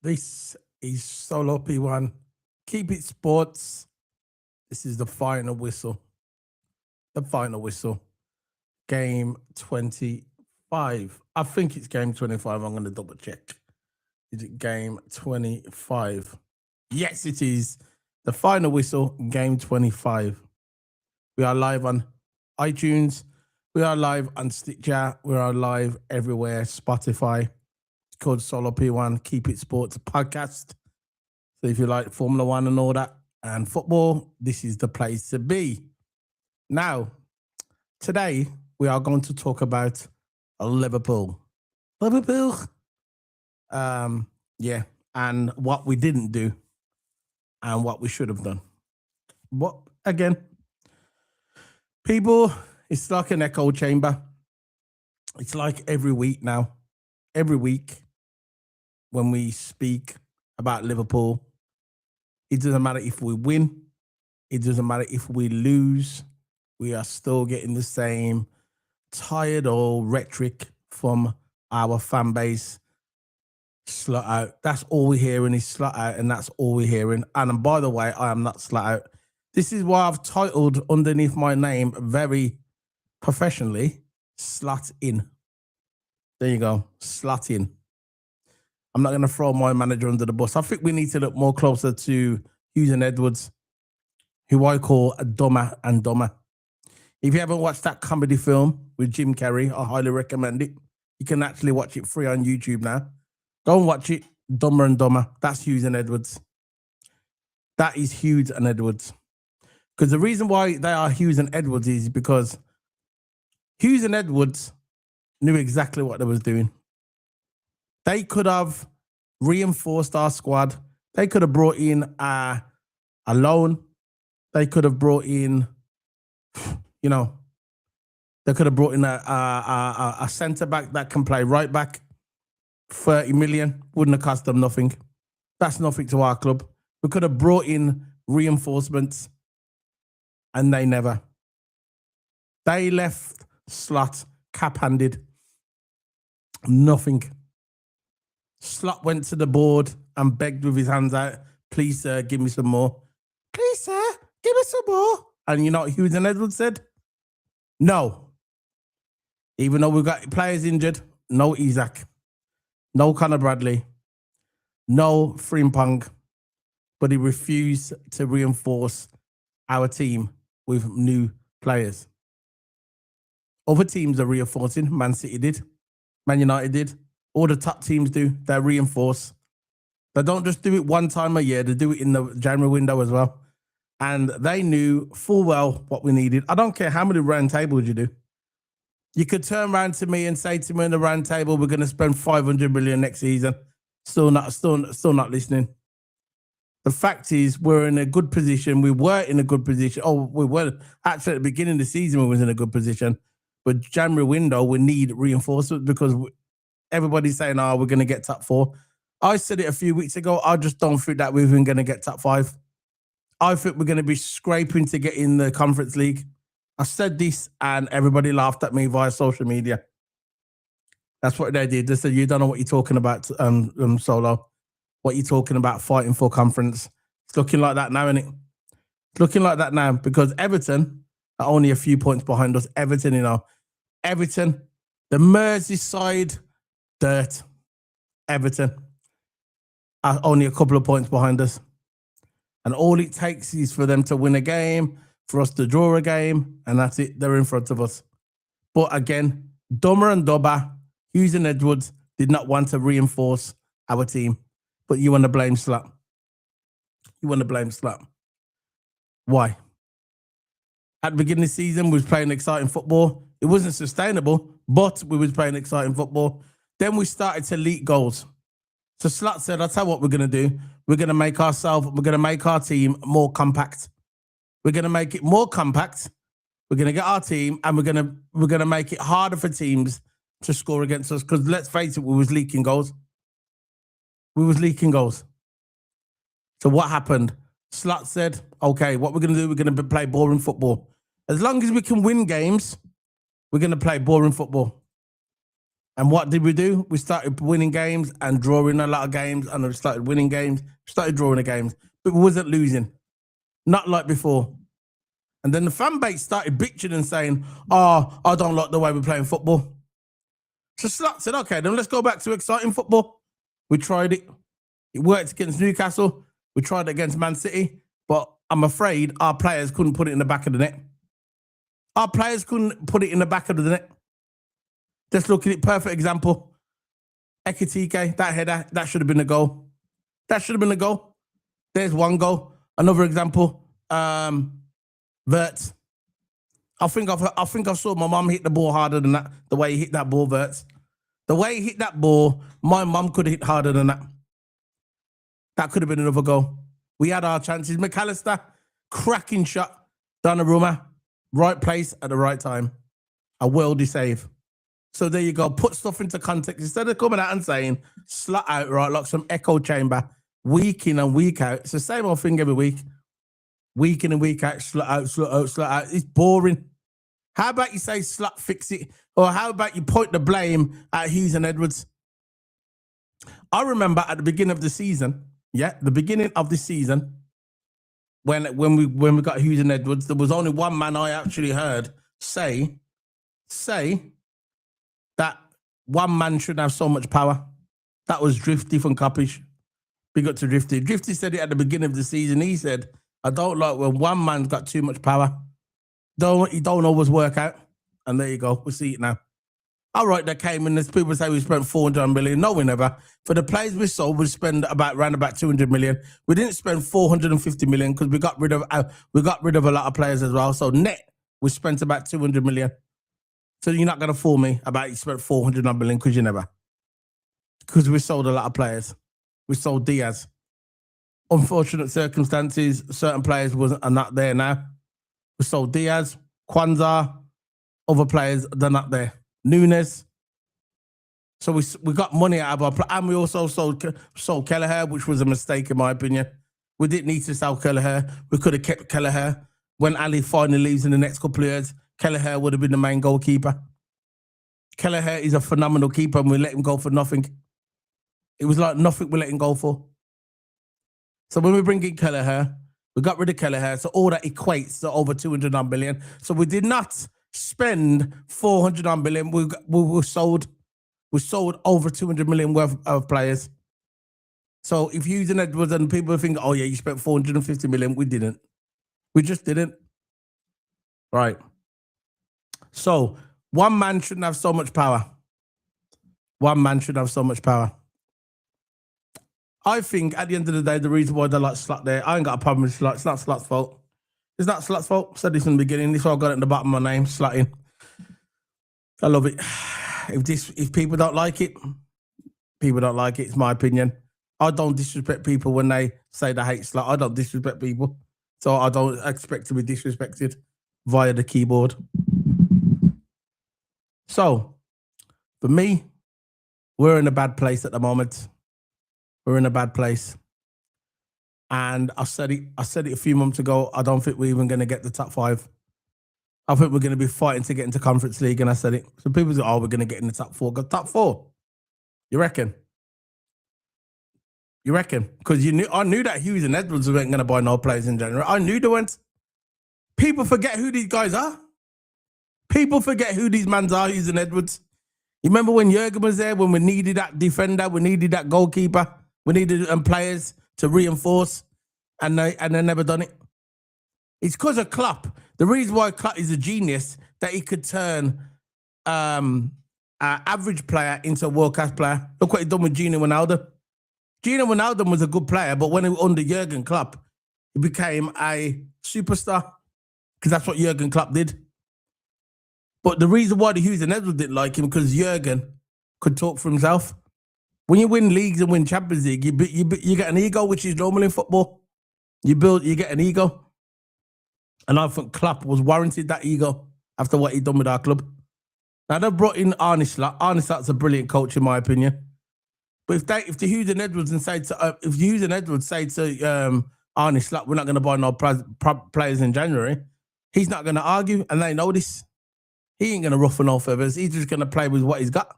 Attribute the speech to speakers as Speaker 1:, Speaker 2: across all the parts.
Speaker 1: This is Solo P1. Keep it sports. This is the final whistle. The final whistle. Game 25. I think it's game 25. I'm going to double check. Is it game 25? Yes, it is. The final whistle, game 25. We are live on iTunes. We are live on Stitcher. We are live everywhere. Spotify. It's called Solo P1 Keep It Sports Podcast. So if you like Formula One and all that and football, this is the place to be. Now, today we are going to talk about Liverpool. Liverpool. Yeah, and what we didn't do and what we should have done. But again, people, it's like an echo chamber. It's like every week now. Every week when we speak about Liverpool, it doesn't matter if we win. It doesn't matter if we lose. We are still getting the same tired old rhetoric from our fan base. Slut out. That's all we're hearing is slut out, and that's all we're hearing. And by the way, I am not slut out. This is why I've titled underneath my name very professionally, Slut In. There you go, Slut In. I'm not going to throw my manager under the bus. I think we need to look more closer to Hughes and Edwards, who I call a dumber and dumber. If you haven't watched that comedy film with Jim Carrey, I highly recommend it. You can actually watch it free on YouTube now. Go and watch it, Dumber and Dumber. That's Hughes and Edwards. That is Hughes and Edwards. Because the reason why they are Hughes and Edwards is because Hughes and Edwards knew exactly what they was doing. They could have reinforced our squad. They could have brought in a loan. They could have brought in, they could have brought in a centre-back that can play right back. 30 million wouldn't have cost them nothing. That's nothing to our club. We could have brought in reinforcements, and they never. They left Slot cap-handed. Nothing. Slot went to the board and begged with his hands out, please, sir, give me some more. Please, sir, give me some more. And you know what Hughes and Edwards said? No. Even though we've got players injured, no Isaac. No Conor Bradley, no Frimpong, but he refused to reinforce our team with new players. Other teams are reinforcing. Man City did. Man United did. All the top teams do. They reinforce. They don't just do it one time a year. They do it in the January window as well. And they knew full well what we needed. I don't care how many round tables you do. You could turn around to me and say to me in the round table, we're going to spend 500 million next season. Still not listening. The fact is, we're in a good position. We were in a good position. Oh, we were actually at the beginning of the season, we was in a good position. But January window, we need reinforcements because everybody's saying, oh, we're going to get top 4. I said it a few weeks ago. I just don't think that we're even going to get top 5. I think we're going to be scraping to get in the Conference League. I said this and everybody laughed at me via social media. That's what they did. They said, you don't know what you're talking about, Solo. What you're talking about fighting for conference. It's looking like that now, isn't it? It's looking like that now because Everton are only a few points behind us. Everton, Everton, the Merseyside dirt. Everton are only a couple of points behind us. And all it takes is for them to win a game, for us to draw a game, and that's it. They're in front of us. But again, Dumber and Dobber, Hughes and Edwards did not want to reinforce our team. But you want to blame Slot. You want to blame Slot. Why? At the beginning of the season, we was playing exciting football. It wasn't sustainable, but we was playing exciting football. Then we started to leak goals. So Slot said, I'll tell you what we're going to do. We're going to make our team more compact. We're going to make it more compact. We're going to get our team and we're going to make it harder for teams to score against us because let's face it, we was leaking goals. So what happened? Slot said, okay, what we're going to do, we're going to play boring football. As long as we can win games, we're going to play boring football. And what did we do? We started winning games and drawing a lot of games, and we started winning games, started drawing the games, but we wasn't losing. Not like before. And then the fan base started bitching and saying, oh, I don't like the way we're playing football. So Slot said, okay, then let's go back to exciting football. We tried it. It worked against Newcastle. We tried it against Man City. But I'm afraid our players couldn't put it in the back of the net. Our players couldn't put it in the back of the net. Let's look at it. Perfect example. Ekitike, that header, that should have been a goal. That should have been a goal. There's one goal. Another example. Verts. I think I saw my mum hit the ball harder than that. The way he hit that ball, Verts. The way he hit that ball, my mum could have hit harder than that. That could have been another goal. We had our chances. McAllister, cracking shot. Donnarumma, right place at the right time. A worldy save. So there you go. Put stuff into context. Instead of coming out and saying, slut out, right, like some echo chamber, week in and week out. It's the same old thing every week. Week in and week out, slut out, slut out, slut out. It's boring. How about you say slut fix it? Or how about you point the blame at Hughes and Edwards? I remember at the beginning of the season, the beginning of the season, when we got Hughes and Edwards, there was only one man I actually heard say that one man should have so much power. That was Drifty from Coppish. Big up to Drifty. Drifty said it at the beginning of the season. He said, I don't like when one man's got too much power. He don't always work out. And there you go. We see it now. All right, they came in. There's people say we spent 400 million. No, we never. For the players we sold, we spend around 200 million. We didn't spend 450 million because we got rid of a lot of players as well. So net, we spent about 200 million. So you're not going to fool me about you spent 400 million because you never. Because we sold a lot of players. We sold Diaz. Unfortunate circumstances, certain players are not there now. We sold Diaz, Kwanzaa, other players, they're not there. Nunes. So we got money out of our and we also sold Kelleher, which was a mistake in my opinion. We didn't need to sell Kelleher. We could have kept Kelleher. When Ali finally leaves in the next couple of years, Kelleher would have been the main goalkeeper. Kelleher is a phenomenal keeper and we let him go for nothing. It was like nothing we let him go for. So when we bring in Kelleher, we got rid of Kelleher, so all that equates to over 200 million. So we did not spend 400 million. We sold over 200 million worth of players. So if you're using Edwards and people think, oh yeah, you spent 450 million, we didn't. We just didn't. Right. So one man shouldn't have so much power. One man should have so much power. I think at the end of the day, the reason why they like Slut there, I ain't got a problem with Slut. It's not Slut's fault. It's not Slut's fault. I said this in the beginning. This is why I got it at the bottom of my name, Slutting. I love it. If people don't like it, people don't like it. It's my opinion. I don't disrespect people when they say they hate Slut. I don't disrespect people. So I don't expect to be disrespected via the keyboard. So, for me, we're in a bad place at the moment. We're in a bad place. And I said it a few months ago, I don't think we're even going to get the top 5. I think we're going to be fighting to get into Conference League, and I said it. So people say, oh, we're going to get in the top 4. Got top 4? You reckon? You reckon? Because I knew that Hughes and Edwards weren't going to buy no players in January. I knew they weren't. People forget who these guys are. People forget who these mans are, Hughes and Edwards. You remember when Jurgen was there, when we needed that defender, we needed that goalkeeper, we needed players to reinforce, and they never done it. It's because of Klopp. The reason why Klopp is a genius, that he could turn an average player into a world-class player. Look what he done with Gino Wijnaldum. Gino Wijnaldum was a good player, but when he was under Jurgen Klopp, he became a superstar because that's what Jurgen Klopp did. But the reason why the Hughes and Edwards didn't like him, because Jurgen could talk for himself. When you win leagues and win Champions League, you get an ego, which is normal in football. You get an ego. And I think Klopp was warranted that ego after what he'd done with our club. Now, they've brought in Arne Slot. Arne Slot's a brilliant coach, in my opinion. But if the Hughes and Edwards say to Arne Slot, we're not going to buy no players in January, he's not going to argue, and they know this. He ain't going to ruffle no feathers. He's just going to play with what he's got.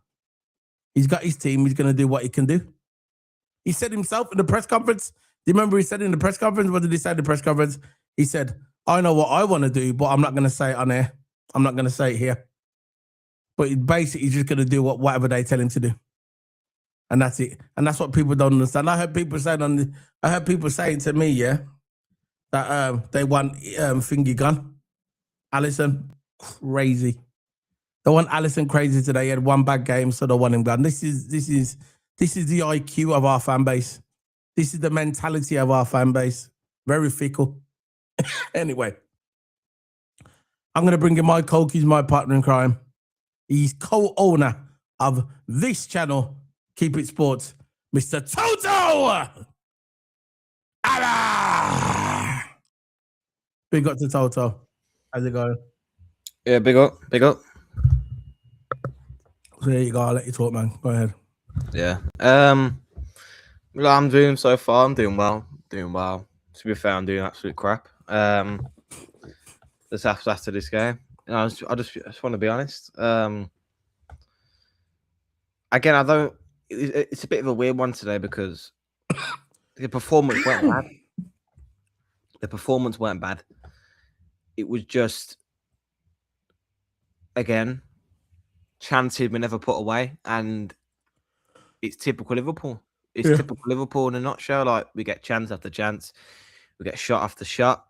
Speaker 1: He's got his team. He's going to do what he can do. He said himself in the press conference. Do you remember he said in the press conference? What did he say in the press conference? He said, I know what I want to do, but I'm not going to say it on air. I'm not going to say it here. But basically, he's just going to do whatever they tell him to do. And that's it. And that's what people don't understand. I heard people saying to me, yeah, that they want Thingy gone. Alisson, crazy. They want Alisson crazy today. He had one bad game, so they want him gone. This is the IQ of our fan base. This is the mentality of our fan base. Very fickle. Anyway, I'm going to bring in my Coke. He's my partner in crime. He's co-owner of this channel, Keep It Sports, Mr. Toto! Allah! Big up to Toto. How's it going?
Speaker 2: Yeah, big up.
Speaker 1: So there you go. I'll let you talk, man. Go ahead.
Speaker 2: Yeah. I'm doing so far. I'm doing well. To be fair, I'm doing absolute crap. This after this game, I just want to be honest. Again, I don't. It's a bit of a weird one today because the performance weren't bad. It was just, again, chances we never put away, and it's typical Liverpool. It's typical Liverpool in a nutshell. Like, we get chance after chance, we get shot after shot,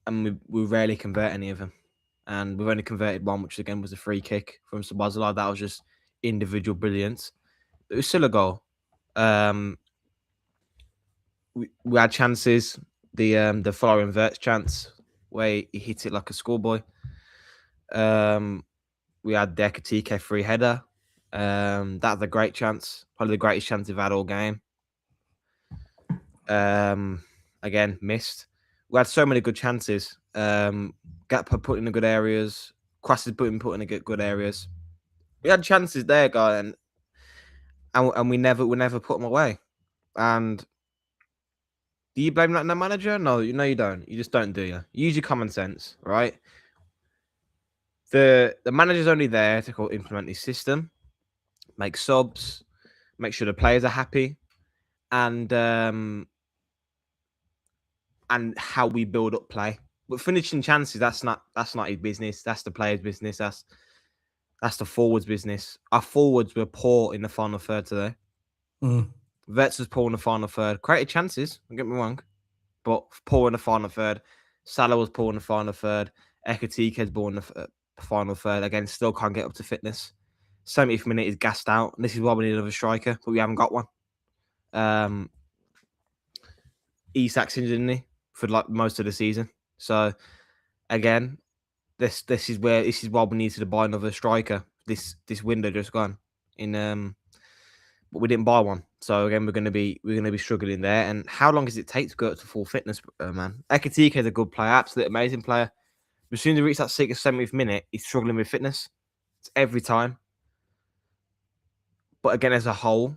Speaker 2: and we rarely convert any of them. And we've only converted one, which again was a free kick from Sabazala. That was just individual brilliance. It was still a goal. We had chances. The following Verts chance where he hit it like a schoolboy. We had the Ekatike free header. That's a great chance. Probably the greatest chance we've had all game. Again, missed. We had so many good chances. Gakpo put in the good areas. Crosses put in the good areas. We had chances there, guy, and we never put them away. And do you blame that on the manager? No, you don't. You just don't, do you? Use your common sense, right? The manager's only there to implement his system, make subs, make sure the players are happy, and how we build up play. But finishing chances, that's not his business. That's the player's business. That's the forwards' business. Our forwards were poor in the final third today. Vets was poor in the final third. Created chances, don't get me wrong, but poor in the final third. Salah was poor in the final third. Ekatike's poor in the final third. Again, still can't get up to fitness. 70th minute is gassed out. And this is why we need another striker, but we haven't got one. Isak's injured, didn't he, for like most of the season. So again, this is why we needed to buy another striker. This window just gone in. But we didn't buy one. So again, we're gonna be struggling there. And how long does it take to go up to full fitness, man? Ekatike is a good player, absolute amazing player. As soon as he reaches that 60th, 70th minute, he's struggling with fitness. It's every time. But again, as a whole,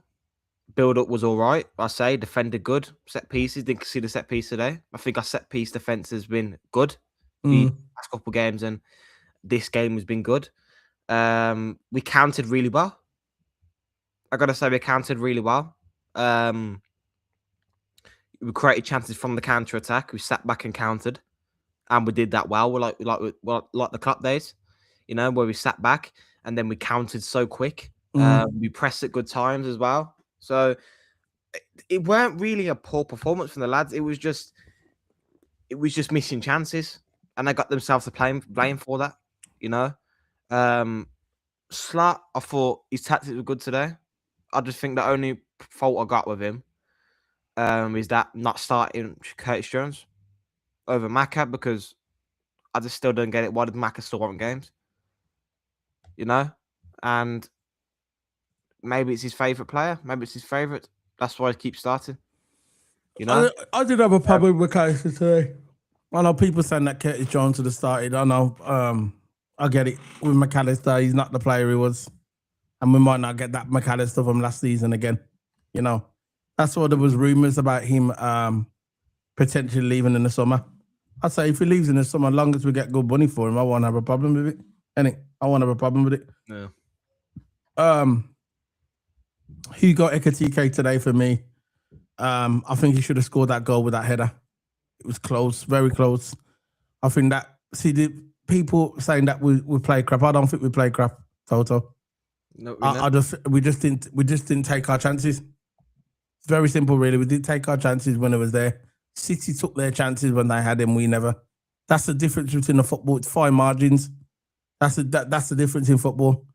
Speaker 2: build-up was all right. I say defended good. Set pieces, didn't see the set piece today. I think our set piece defense has been good the last couple of games, and this game has been good. We countered really well. I gotta say, we countered really well. We created chances from the counter attack. We sat back and countered, and we did that well. We're like the club days, where we sat back and then we countered so quick. We pressed at good times as well. So it weren't really a poor performance from the lads. It was just missing chances, and they got themselves to blame for that. Slat, I thought his tactics were good today. I just think the only fault I got with him is that not starting Curtis Jones over Maka, because I just still don't get it. Why did Maka still want games? And maybe it's his favourite player. Maybe it's his favourite. That's why he keeps starting.
Speaker 1: I did have a problem with Curtis today. I know people saying that Curtis Jones should have started. I know. I get it. With McAllister, he's not the player he was. And we might not get that McAllister from last season again. That's why there was rumours about him potentially leaving in the summer. I'd say if he leaves in the summer, as long as we get good money for him, I won't have a problem with it. I won't have a problem with it.
Speaker 2: Yeah.
Speaker 1: Hugo Ekitike today for me. I think he should have scored that goal with that header. It was close, very close. I think that, see, the people saying that we play crap. I don't think we play crap, Toto.
Speaker 2: No,
Speaker 1: We just didn't take our chances. It's very simple, really. We didn't take our chances when it was there. City took their chances when they had him. We never. That's the difference between the football. It's fine margins. That's the difference in football.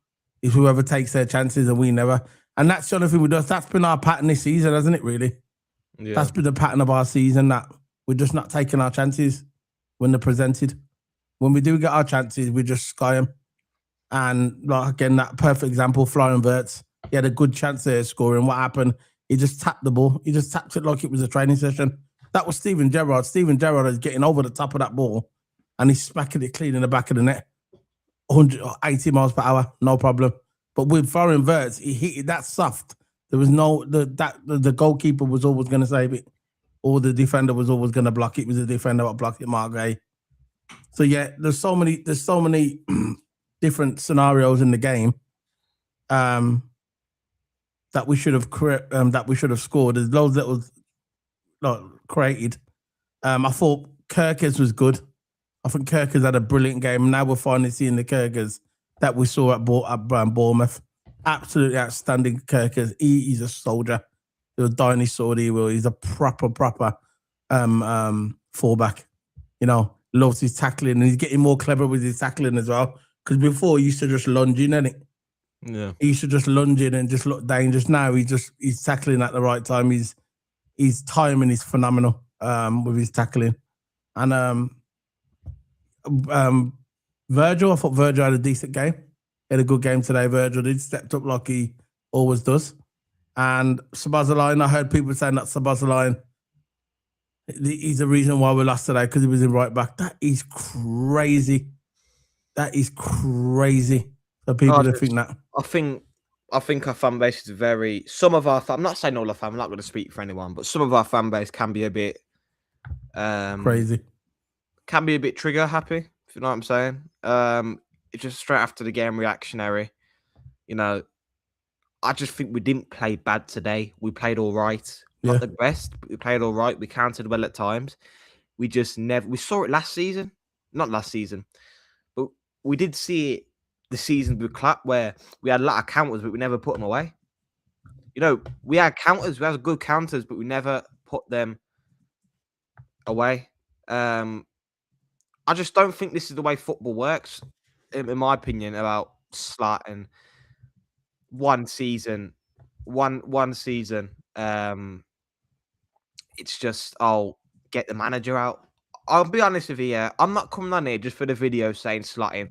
Speaker 1: Is whoever takes their chances and we never. And that's the only thing we do. That's been our pattern this season, hasn't it? Really.
Speaker 2: Yeah.
Speaker 1: That's been the pattern of our season. That we're just not taking our chances when they're presented. When we do get our chances, we just sky them. And like again, that perfect example, Florian Wirtz, he had a good chance there of scoring. What happened? He just tapped the ball. He just tapped it like it was a training session. That was Steven Gerrard. Steven Gerrard is getting over the top of that ball and he's smacking it clean in the back of the net. 180 miles per hour, no problem. But with Florian Wirtz, he hit it that soft. There was the goalkeeper was always going to save it, or the defender was always going to block it. It was the defender that blocked it, Mark Gay. So yeah, there's so many different scenarios in the game that we should have scored. There's loads that was created. I thought Kirkers was good. I think Kirkers had a brilliant game. Now we're finally seeing the Kirkers that we saw at Bournemouth. Absolutely outstanding Kirkers. He's a soldier. He'll die on his sword. He will. He's a proper fullback. You know, loves his tackling, and he's getting more clever with his tackling as well. Because before he used to just lunge in, innit?
Speaker 2: Yeah.
Speaker 1: He used to just lunge in and just look dangerous. Now he's tackling at the right time. His timing is phenomenal with his tackling. And Virgil, I thought Virgil had a decent game. He had a good game today. Virgil did stepped up like he always does. And Szoboszlai, I heard people saying that Szoboszlai, he's the reason why we lost today because he was in right back. That is crazy. That is crazy for people to think that.
Speaker 2: I think our fan base is very. Some of our, I'm not saying all our fan. I'm not going to speak for anyone, but some of our fan base can be a bit
Speaker 1: crazy.
Speaker 2: Can be a bit trigger happy. If you know what I'm saying. It's just straight after the game reactionary. You know, I just think we didn't play bad today. We played all right. Not the best, but we played all right. We countered well at times. We just never. We saw it last season. Not last season, but we did see it the season with Clap where we had a lot of counters, but we never put them away. You know, we had counters. We had good counters, but we never put them away. I just don't think this is the way football works, in my opinion, about slat and one season. It's just, get the manager out. I'll be honest with you, yeah, I'm not coming on here just for the video saying slotting,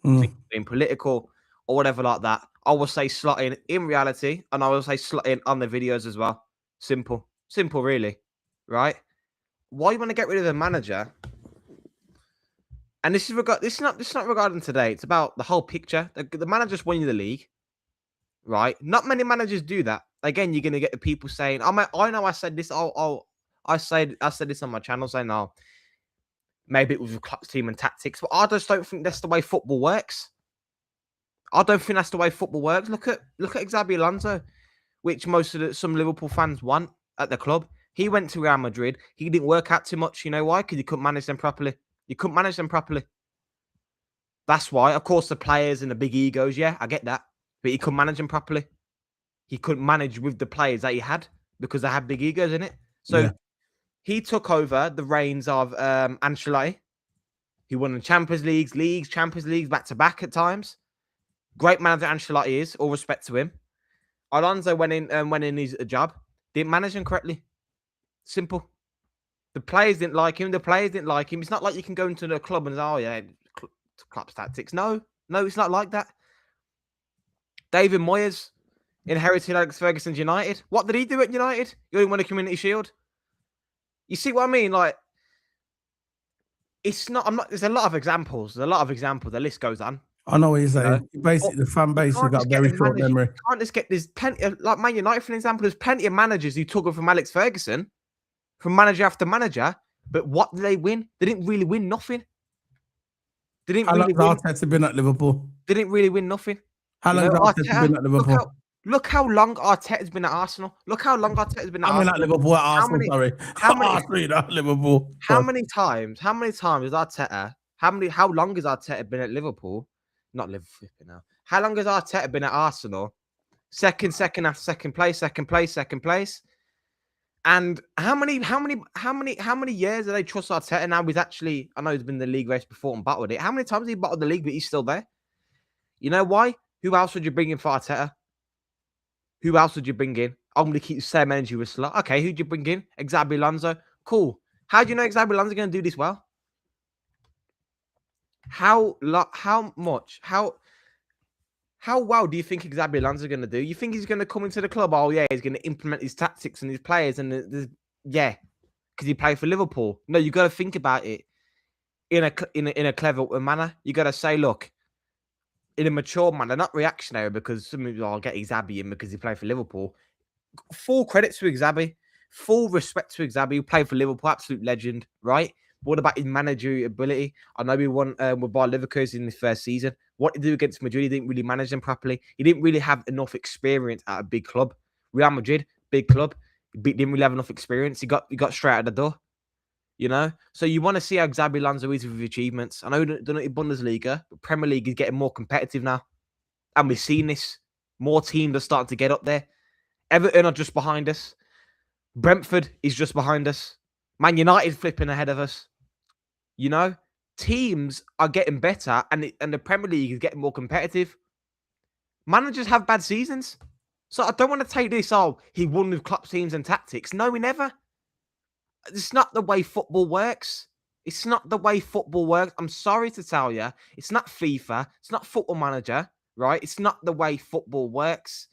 Speaker 2: being political or whatever like that. I will say slotting in reality, and I will say slotting on the videos as well. Simple, really, right? Why you want to get rid of the manager? And this is not regarding today. It's about the whole picture. The manager's winning the league, right? Not many managers do that. Again, you're gonna get the people saying, "I know I said this. I said this on my channel, saying, no, maybe it was with Klopp's team and tactics." But I just don't think that's the way football works. I don't think that's the way football works. Look at Xabi Alonso, which some Liverpool fans want at the club. He went to Real Madrid. He didn't work out too much. You know why? Because he couldn't manage them properly. That's why. Of course, the players and the big egos, yeah, I get that. But he couldn't manage them properly. He couldn't manage with the players that he had because they had big egos in it. So he took over the reins of Ancelotti. He won the Champions Leagues, back-to-back at times. Great manager Ancelotti is. All respect to him. Alonso went in his job. Didn't manage him correctly. Simple. The players didn't like him. It's not like you can go into the club and say, "Oh yeah, Klopp's tactics." No, it's not like that. David Moyes inherited Alex Ferguson's United. What did he do at United? He only won a Community Shield. You see what I mean? Like, it's not. There's a lot of examples. The list goes on.
Speaker 1: I know what you're saying. Basically, the fan base has got a very short memory.
Speaker 2: You can't just get. There's plenty of, like Man United, for example. There's plenty of managers who took it from Alex Ferguson, from manager after manager. But what did they win? They didn't really win nothing.
Speaker 1: How long has Arteta been at Liverpool?
Speaker 2: They didn't really win nothing.
Speaker 1: How long has Arteta been at Liverpool?
Speaker 2: Look how long Arteta's been at Arsenal. Look how long Arteta's been at
Speaker 1: I mean, at
Speaker 2: Arsenal.
Speaker 1: Liverpool, at Arsenal,
Speaker 2: many-
Speaker 1: sorry.
Speaker 2: how many-
Speaker 1: Arsenal, not Liverpool.
Speaker 2: How many times has Arteta? How long has Arteta been at Liverpool? Not Liverpool now. How long has Arteta been at Arsenal? Second after second place. And how many years do they trust Arteta now? He's actually, I know he's been in the league race before and battled it. How many times has he battled the league, but he's still there? You know why? Who else would you bring in for Arteta? Who else would you bring in? I'm going to keep the same energy with Slot. Okay, who'd you bring in? Xabi Alonso. Cool. How do you know Xabi Alonso going to do this well? How well do you think Xabi Alonso going to do? You think he's going to come into the club? Oh yeah, he's going to implement his tactics and his players, and yeah, because he played for Liverpool. No, you got to think about it in a clever manner. You got to say, look, in a mature manner, not reactionary, because some people will get Xabi in because he played for Liverpool. Full credit to Xabi, full respect to Xabi, who played for Liverpool, absolute legend, right? What about his managerial ability? I know we won with Bayer Leverkusen in his first season. What did he do against Madrid? He didn't really manage them properly. He didn't really have enough experience at a big club. Real Madrid, big club, didn't really have enough experience. He got straight out the door, you know? So you want to see how Xabi Alonso is with his achievements. I know he done it in Bundesliga, but Premier League is getting more competitive now. And we've seen this. More teams are starting to get up there. Everton are just behind us. Brentford is just behind us. Man United flipping ahead of us. You know, teams are getting better, and the Premier League is getting more competitive. Managers have bad seasons. So I don't want to take this, oh, he won with club teams and tactics. No, he never. It's not the way football works. It's not the way football works. I'm sorry to tell you. It's not FIFA. It's not Football Manager, right? It's not the way football works.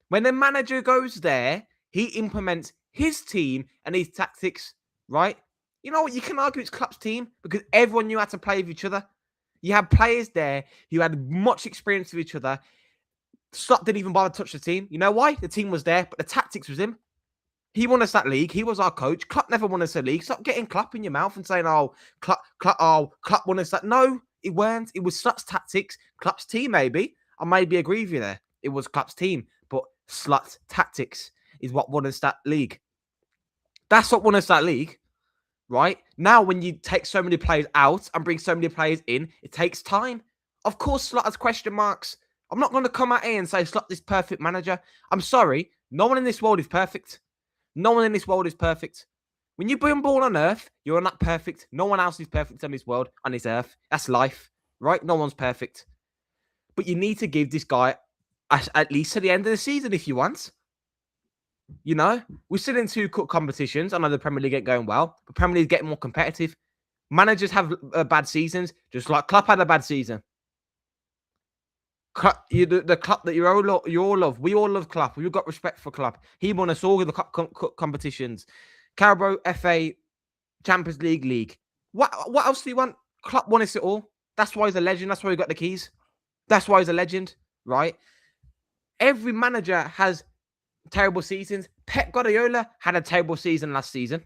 Speaker 2: When the manager goes there, he implements his team and his tactics, right? You know what? You can argue it's Klopp's team because everyone knew how to play with each other. You had players there who had much experience with each other. Slot didn't even bother to touch the team. You know why? The team was there, but the tactics was him. He won us that league. He was our coach. Klopp never won us a league. Stop getting Klopp in your mouth and saying, oh, Klopp won us that. No, it weren't. It was Slot's tactics. Klopp's team, maybe. I maybe agree with you there. It was Klopp's team, but Slot's tactics is what won us that league. That's what won us that league, right? Now, when you take so many players out and bring so many players in, it takes time. Of course, Slot has question marks. I'm not going to come out here and say Slot is perfect manager. I'm sorry. No one in this world is perfect. No one in this world is perfect. When you're born on earth, you're not perfect. No one else is perfect on this world, on this earth. That's life, right? No one's perfect. But you need to give this guy at least to the end of the season if you want. You know, we're still in two competitions. I know the Premier League ain't going well, but Premier League is getting more competitive. Managers have bad seasons, just like Klopp had a bad season. The Klopp that you all love. We all love Klopp. We've got respect for Klopp. He won us all the competitions. Carabao, FA, Champions League. What else do you want? Klopp won us it all. That's why he's a legend. That's why he got the keys. That's why he's a legend, right? Every manager has terrible seasons. Pep Guardiola had a terrible season last season.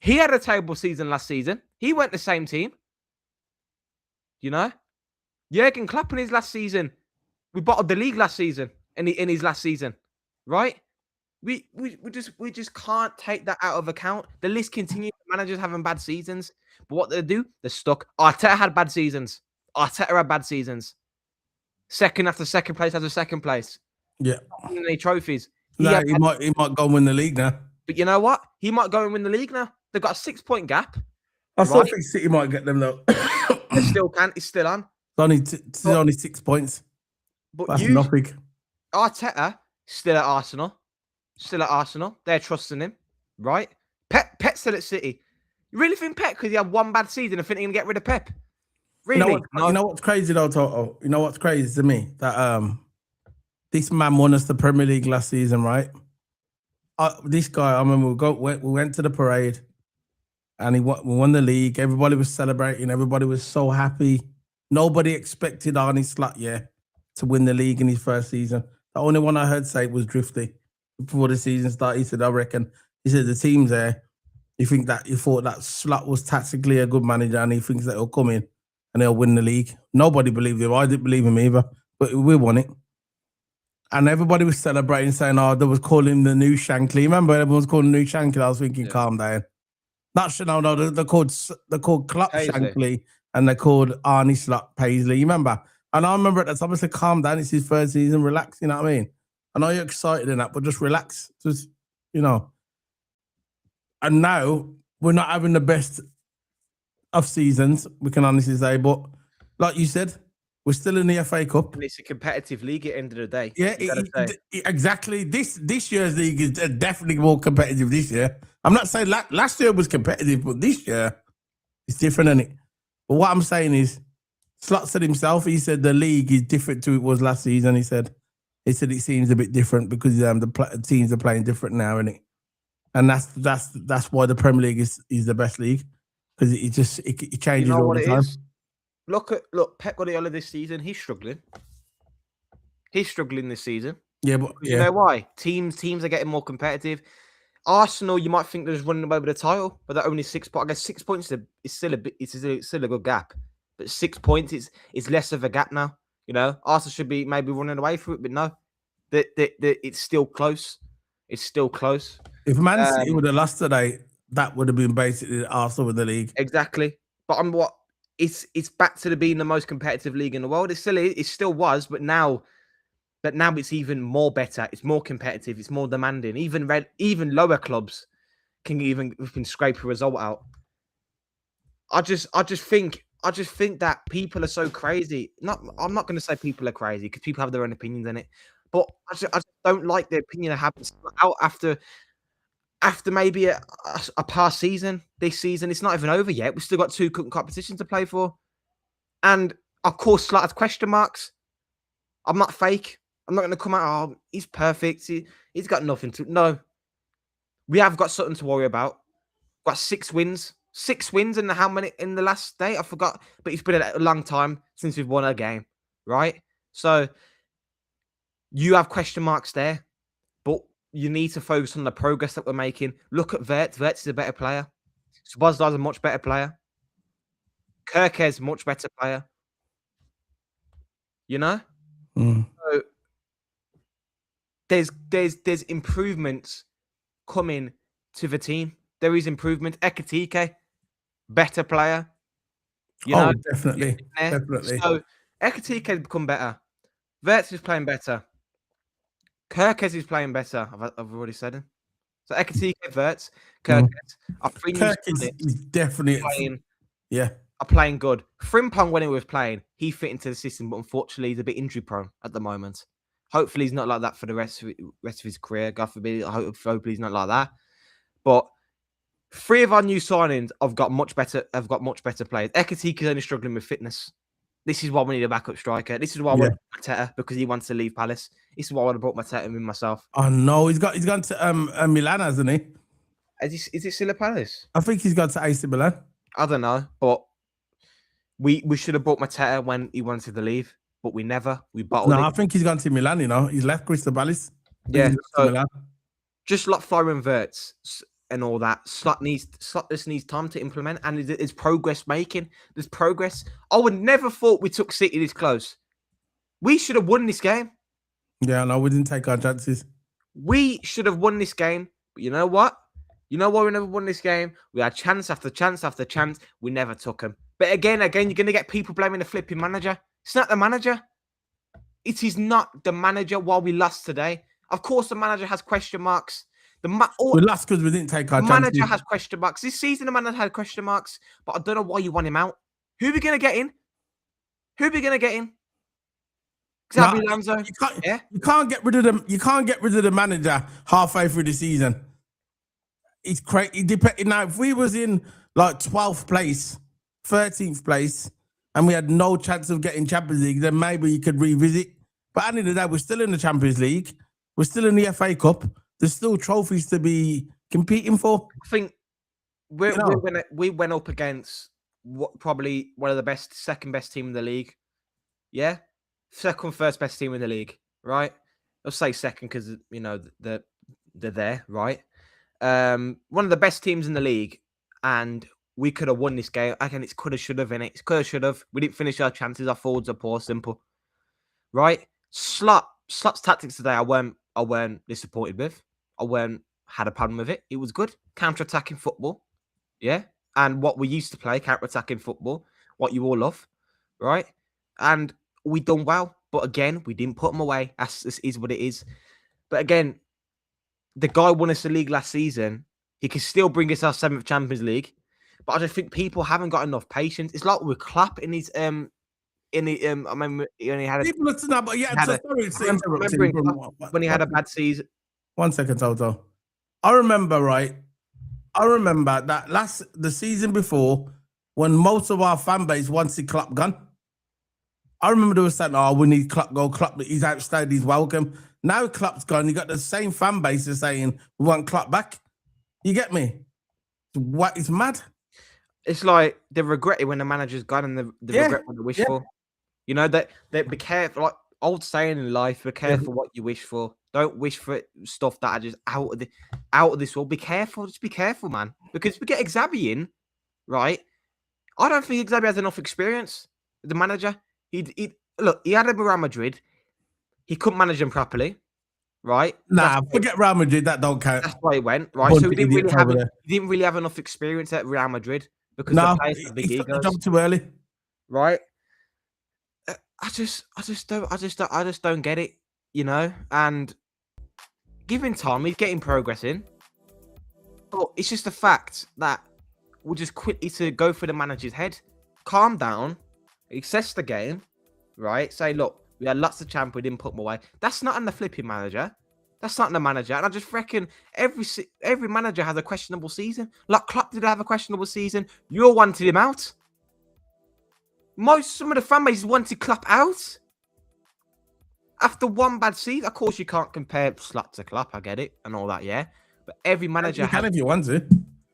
Speaker 2: He had a terrible season last season. He weren't the same team. You know? Jurgen Klopp in his last season. We bottled the league last season. In his last season. Right? We just can't take that out of account. The list continues. Managers having bad seasons. But what they do? They're stuck. Arteta had bad seasons. Second after second place after second place.
Speaker 1: Yeah.
Speaker 2: Any trophies.
Speaker 1: He might go and win the league now.
Speaker 2: But you know what? He might go and win the league now. They've got a 6-point gap.
Speaker 1: I still think City might get them though.
Speaker 2: They still can. It's still on.
Speaker 1: It's only 6 points.
Speaker 2: But
Speaker 1: that's nothing.
Speaker 2: Arteta still at Arsenal. They're trusting him, right? Pep's still at City. You really think Pep, because he had one bad season, and think they're going to get rid of Pep? Really?
Speaker 1: You know what's crazy though, Toto? You know what's crazy to me? That this man won us the Premier League last season, right? This guy, I remember we went to the parade, and we won the league. Everybody was celebrating. Everybody was so happy. Nobody expected Arne Slot, to win the league in his first season. The only one I heard say was Drifty before the season started. He said, he said the team's there. He thought that Slot was tactically a good manager, and he thinks that he'll come in and they'll win the league. Nobody believed him. I didn't believe him either, but we won it. And everybody was celebrating, saying, "Oh, they was calling him the new Shankly." Remember, everyone was calling him new Shankly. I was thinking, calm down. Not no. They're called Klopp
Speaker 2: Paisley.
Speaker 1: Shankly, and they're called Arnie Slot Paisley. You remember? And I remember at the time I said, "Calm down. It's his first season. Relax." You know what I mean? I know you're excited in that, but just relax. Just And now we're not having the best of seasons, we can honestly say. But like you said, we're still in the FA Cup.
Speaker 2: And it's a competitive league at the end of the day.
Speaker 1: Yeah, exactly. This year's league is definitely more competitive this year. I'm not saying last year was competitive, but this year it's different, isn't it? But what I'm saying is, Slot said himself, he said the league is different to it was last season. He said it seems a bit different because the teams are playing different now, innit? And that's why the Premier League is the best league, because it changes all the time.
Speaker 2: Look, Pep Guardiola this season, he's struggling. He's struggling this season.
Speaker 1: Yeah, but
Speaker 2: you know why? Teams are getting more competitive. Arsenal, you might think they're just running away with the title, but they're only 6 points. I guess 6 points is still a good gap. But 6 points is less of a gap now. Arsenal should be maybe running away from it, but no, it's still close. It's still close.
Speaker 1: If Man City would have lost today, that would have been basically Arsenal with the league.
Speaker 2: Exactly. But it's back to being the most competitive league in the world. It still was, but now it's even more better. It's more competitive. It's more demanding. Even lower clubs can scrape a result out. I just think that people are so crazy. I'm not going to say people are crazy because people have their own opinions in it, but I just don't like the opinion of having out after maybe a past season. This season, it's not even over yet. We've still got 2 competitions to play for, and of course, Slot has question marks. I'm not fake. I'm not going to come out, "Oh, he's perfect. He's got nothing to..." No. We have got something to worry about. Got 6 wins. 6 wins in how many in the last day? I forgot. But it's been a long time since we've won a game, right? So you have question marks there, but you need to focus on the progress that we're making. Look at Wirtz. Wirtz is a better player. Szoboszlai's a much better player. Kirke's much better player. So there's improvements coming to the team. There is improvement. Ekitike, better player.
Speaker 1: Definitely.
Speaker 2: So Ekitike has become better. Wirtz is playing better. Kirkes is playing better. I've already said him. So Ekitike, Wirtz, Kirkes are
Speaker 1: definitely
Speaker 2: playing.
Speaker 1: Yeah.
Speaker 2: Are playing good. Frimpong, when he was playing, he fit into the system, but unfortunately, he's a bit injury prone at the moment. Hopefully, he's not like that for the rest of his career. God forbid. Hopefully, he's not like that. But 3 of our new signings have got much better players. Ekitike is only struggling with fitness. This is why we need a backup striker. This is why I want Mateta, because he wants to leave Palace. This is why I would have brought Mateta in myself.
Speaker 1: Oh no, he's gone to Milan, hasn't he?
Speaker 2: Is it still at Palace?
Speaker 1: I think he's gone to AC Milan.
Speaker 2: I don't know, but we should have brought Mateta when he wanted to leave, but we never. We bottled it.
Speaker 1: No, I think he's gone to Milan. He's left Crystal Palace.
Speaker 2: Yeah, so just like Florian Wirtz and all that, Slot just needs time to implement, and there's progress making. There's progress. I would never thought we took City this close. We should have won this game.
Speaker 1: Yeah, no, we didn't take our chances.
Speaker 2: We should have won this game, but you know what? You know why we never won this game? We had chance after chance after chance. We never took them. But again, you're going to get people blaming the flipping manager. It's not the manager. It is not the manager why we lost today. Of course, the manager has question marks. We
Speaker 1: lost because we didn't take our chances.
Speaker 2: The manager has question marks. This season, the manager had question marks, but I don't know why you want him out. Who are we going to get in? Xabi Alonso.
Speaker 1: You can't get rid of them. You can't get rid of the manager halfway through the season. It's crazy. Now, if we was in like 12th place, 13th place, and we had no chance of getting Champions League, then maybe you could revisit. But at the end of the day, we're still in the Champions League. We're still in the FA Cup. There's still trophies to be competing for.
Speaker 2: I think we went up against probably one of the second best team in the league. Yeah? First best team in the league, right? I'll say second because, they're there, right? One of the best teams in the league, and we could have won this game. Again, it's could have, should have, innit? It's could have, should have. We didn't finish our chances. Our forwards are poor, simple. Right? Slot Slot's tactics today, I weren't disappointed with. I weren't had a problem with it. It was good. Counter-attacking football. Yeah. And what we used to play, counter-attacking football, what you all love, right? And we done well. But again, we didn't put them away. This is what it is. But again, the guy won us the league last season. He can still bring us our 7th Champions League. But I just think people haven't got enough patience. It's like with Klopp in his I remember he only had a
Speaker 1: People listen up, but yeah,
Speaker 2: had when he had a bad season.
Speaker 1: 1 second, Toto. I remember that the season before when most of our fan base wanted Klopp gone. I remember they were saying, "Oh, we need Klopp go. Klopp, he's outstayed, he's welcome." Now Klopp's gone. You got the same fan base as saying we want Klopp back. You get me? What is mad?
Speaker 2: It's like they regret it when the manager's gone, and they regret what they wish for. You know that be careful. Like old saying in life, be careful what you wish for. Don't wish for stuff that are just out of this world. Be careful. Just be careful, man. Because we get Xabi in, right? I don't think Xabi has enough experience. The manager, he had him at Real Madrid. He couldn't manage them properly, right?
Speaker 1: Nah, forget Real Madrid. That don't count.
Speaker 2: That's why he went, right? So he didn't really have enough experience at Real Madrid because the players have big egos.
Speaker 1: Jumped too early,
Speaker 2: right? I just don't get it, you know. And given time, he's getting progress in, but it's just a fact that we'll just quickly to go for the manager's head. Calm down, assess the game, right? Say, look, we had lots of champ, we didn't put them away. That's not on the flipping manager. That's not on the manager. And I just reckon every manager has a questionable season. Like Klopp did have a questionable season. You all wanted him out. Some of the fan base wanted Klopp out after one bad season. Of course, you can't compare Slot to Klopp. I get it and all that, yeah. But every manager
Speaker 1: can if you want to.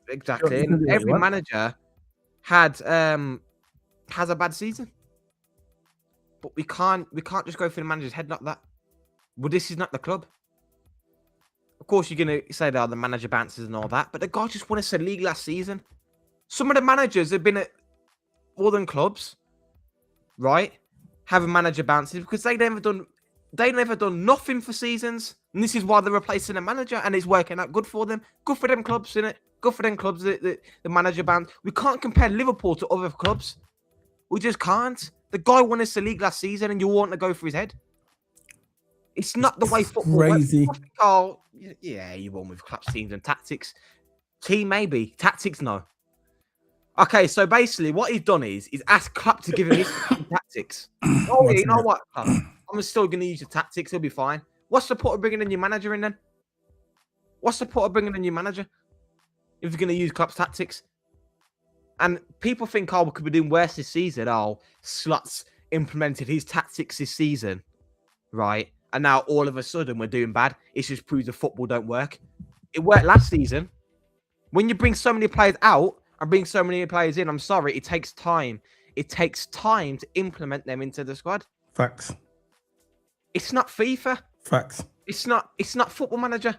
Speaker 2: Exactly. And every manager has a bad season. But we can't just go for the manager's head like that. Well, this is not the club. Of course, you're gonna say that the manager bounces and all that, but the guy just won us a league last season. Some of the managers have been at more than clubs, right? Having manager bounces because they never done nothing for seasons, and this is why they're replacing a manager, and it's working out good for them. Good for them clubs, innit? Good for them clubs. The manager bounce. We can't compare Liverpool to other clubs. We just can't. The guy won us the league last season, and you want to go for his head. It's not the way football
Speaker 1: crazy.
Speaker 2: Works. Oh, yeah, you won with clutch teams and tactics. Team maybe, tactics no. Okay, so basically, what he's done is he's asked Klopp to give him his tactics. Oh, you know what? I'm still going to use your tactics. He'll be fine. What's the point of bringing a new manager in then? What's the point of bringing a new manager if you're going to use Klopp's tactics? And people think, oh, we could be doing worse this season. Oh, Slot's implemented his tactics this season, right? And now all of a sudden we're doing bad. It just proves the football don't work. It worked last season. When you bring so many players out and bring so many players in, I'm sorry, it takes time. It takes time to implement them into the squad.
Speaker 1: Facts.
Speaker 2: It's not FIFA.
Speaker 1: Facts.
Speaker 2: It's not Football Manager.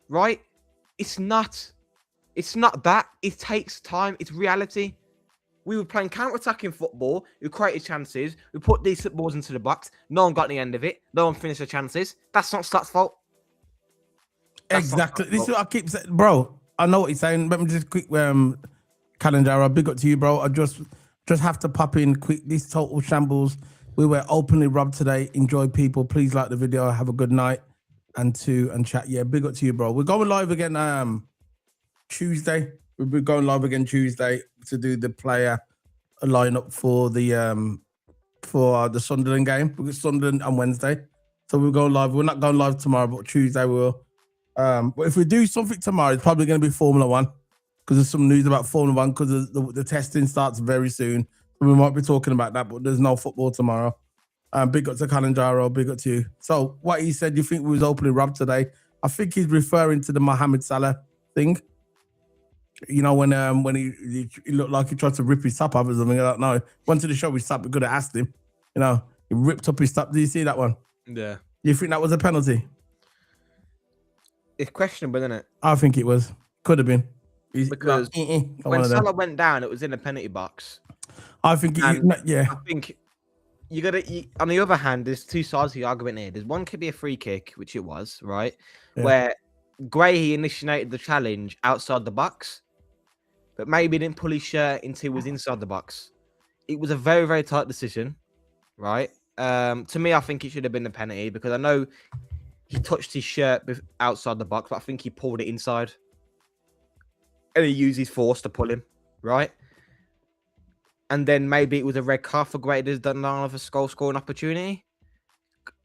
Speaker 2: Right? It's not that. It takes time. It's reality. We were playing counter-attacking football. We created chances. We put decent balls into the box. No one got the end of it. No one finished the chances. That's not Slot's fault.
Speaker 1: Exactly. This is what I keep saying, bro. I know what you're saying. Let me just quick, Calendar. Big up to you, bro. I just have to pop in quick. This total shambles. We were openly robbed today. Enjoy, people. Please like the video. Have a good night and chat. Yeah, big up to you, bro. We're going live again Tuesday. We'll be going live again Tuesday to do the player lineup for the Sunderland game. We've got Sunderland on Wednesday, so we'll go live. We're not going live tomorrow, but Tuesday we will. But if we do something tomorrow, it's probably going to be Formula One because there's some news about Formula One because the testing starts very soon. So we might be talking about that, but there's no football tomorrow. Big up to Kalanjaro, big up to you. So what he said, you think we was openly robbed today? I think he's referring to the Mohamed Salah thing. You know, when he looked like he tried to rip his top off or something. I don't know. Went to the show his top, we could have asked him. You know, he ripped up his top. Did you see that one?
Speaker 2: Yeah.
Speaker 1: You think that was a penalty?
Speaker 2: It's questionable, isn't it?
Speaker 1: I think it was. Could have been.
Speaker 2: Because when Salah went down, it was in a penalty box.
Speaker 1: I think, yeah.
Speaker 2: I think you got to. On the other hand, there's two sides to the argument here. There's one could be a free kick, which it was, right?
Speaker 1: Yeah.
Speaker 2: Where Gray he initiated the challenge outside the box, but maybe didn't pull his shirt until he was inside the box. It was a very, very tight decision, right? To me, I think it should have been a penalty because I know he touched his shirt outside the box, but I think he pulled it inside. And he used his force to pull him, right? And then maybe it was a red card for Graders done of a goal scoring opportunity.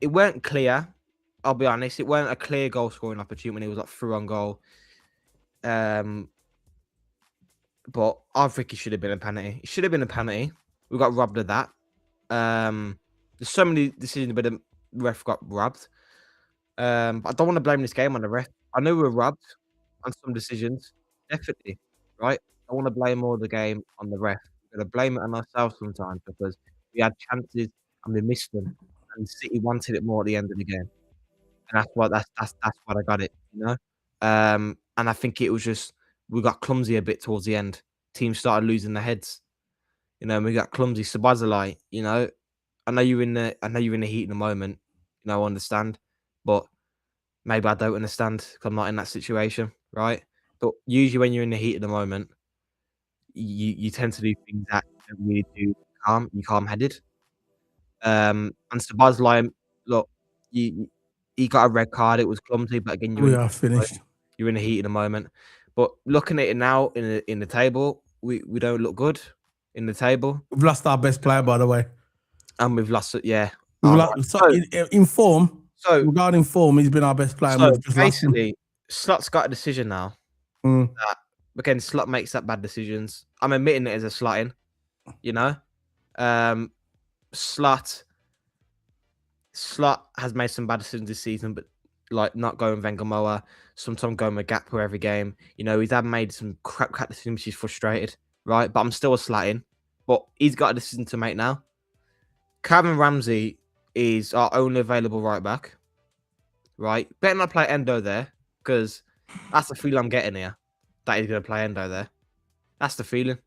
Speaker 2: It weren't clear. I'll be honest. It weren't a clear goal scoring opportunity when it was like through on goal. But I think it should have been a penalty. It should have been a penalty. We got robbed of that. There's so many decisions, but the ref got robbed. But I don't want to blame this game on the ref. I know we were robbed on some decisions, definitely, right? I want to blame all the game on the ref. We're going to blame it on ourselves sometimes because we had chances and we missed them, and City wanted it more at the end of the game, and that's what I got it, you know. And I think it was just we got clumsy a bit towards the end. Teams started losing their heads, you know. And we got clumsy. Sabazalai, you know. I know you're in the heat in the moment, you know. I understand, but maybe I don't understand because I'm not in that situation, right? But usually when you're in the heat of the moment, you tend to do things that you don't really do calm-headed. And Sabazalai, look, he got a red card. It was clumsy, but again,
Speaker 1: We are finished.
Speaker 2: You're in the heat of the moment. But looking at it now in the table, we don't look good in the table.
Speaker 1: We've lost our best player, by the way.
Speaker 2: And we've lost it, yeah.
Speaker 1: In form,
Speaker 2: so
Speaker 1: regarding form, he's been our best player.
Speaker 2: So
Speaker 1: and we've just lost him.
Speaker 2: basically, Slot's got a decision now. That, again, Slot makes that bad decisions. I'm admitting it as a slotting, you know. Slot has made some bad decisions this season, but like not going Vengamoa, sometimes going with Gakpo every game. You know, he's had made some crap decisions, which he's frustrated, right? But I'm still a slotting. But he's got a decision to make now. Calvin Ramsey is our only available right back, right? Better not play Endo there because that's the feeling I'm getting here. That he's going to play Endo there. That's the feeling.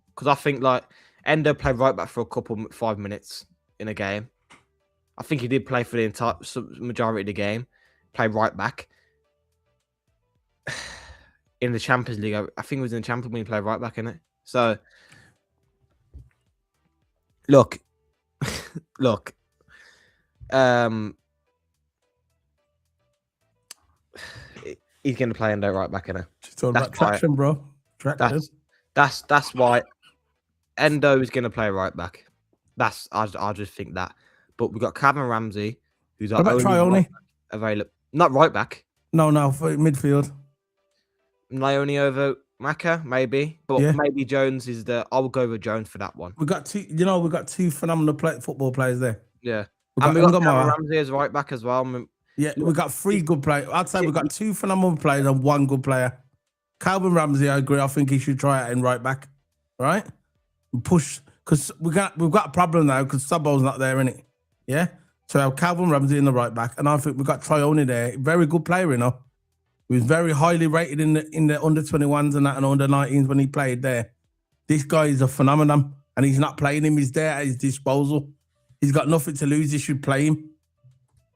Speaker 2: Because I think like Endo played right back for 5 minutes in a game. I think he did play for the entire majority of the game. Play right back. In the Champions League, I think it was in the Champions League when he played right back, innit? So, look. He's going to play Endo right back, innit?
Speaker 1: Just talking about traction, bro. Traction.
Speaker 2: That's why Endo is going to play right back. I just think that. But we've got Calvin Ramsey, who's our only right available. Not right back.
Speaker 1: No, for midfield.
Speaker 2: Naoni over Maka, maybe. But maybe Jones is I will go with Jones for that one.
Speaker 1: We've got two phenomenal football players there.
Speaker 2: Yeah. And we've got Calvin Ramsey as right back as well.
Speaker 1: Yeah, we've got 3 good players. I'd say we've got 2 phenomenal players and 1 good player. Calvin Ramsey, I agree. I think he should try it in right back. Right? And push. Because we've got a problem now because Subbo's not there, innit? Yeah? So we have Calvin Ramsey in the right back. And I think we've got Trione there. Very good player, you know. He was very highly rated in the under-21s and that and under-19s when he played there. This guy is a phenomenon. And he's not playing him. He's there at his disposal. He's got nothing to lose. He should play him.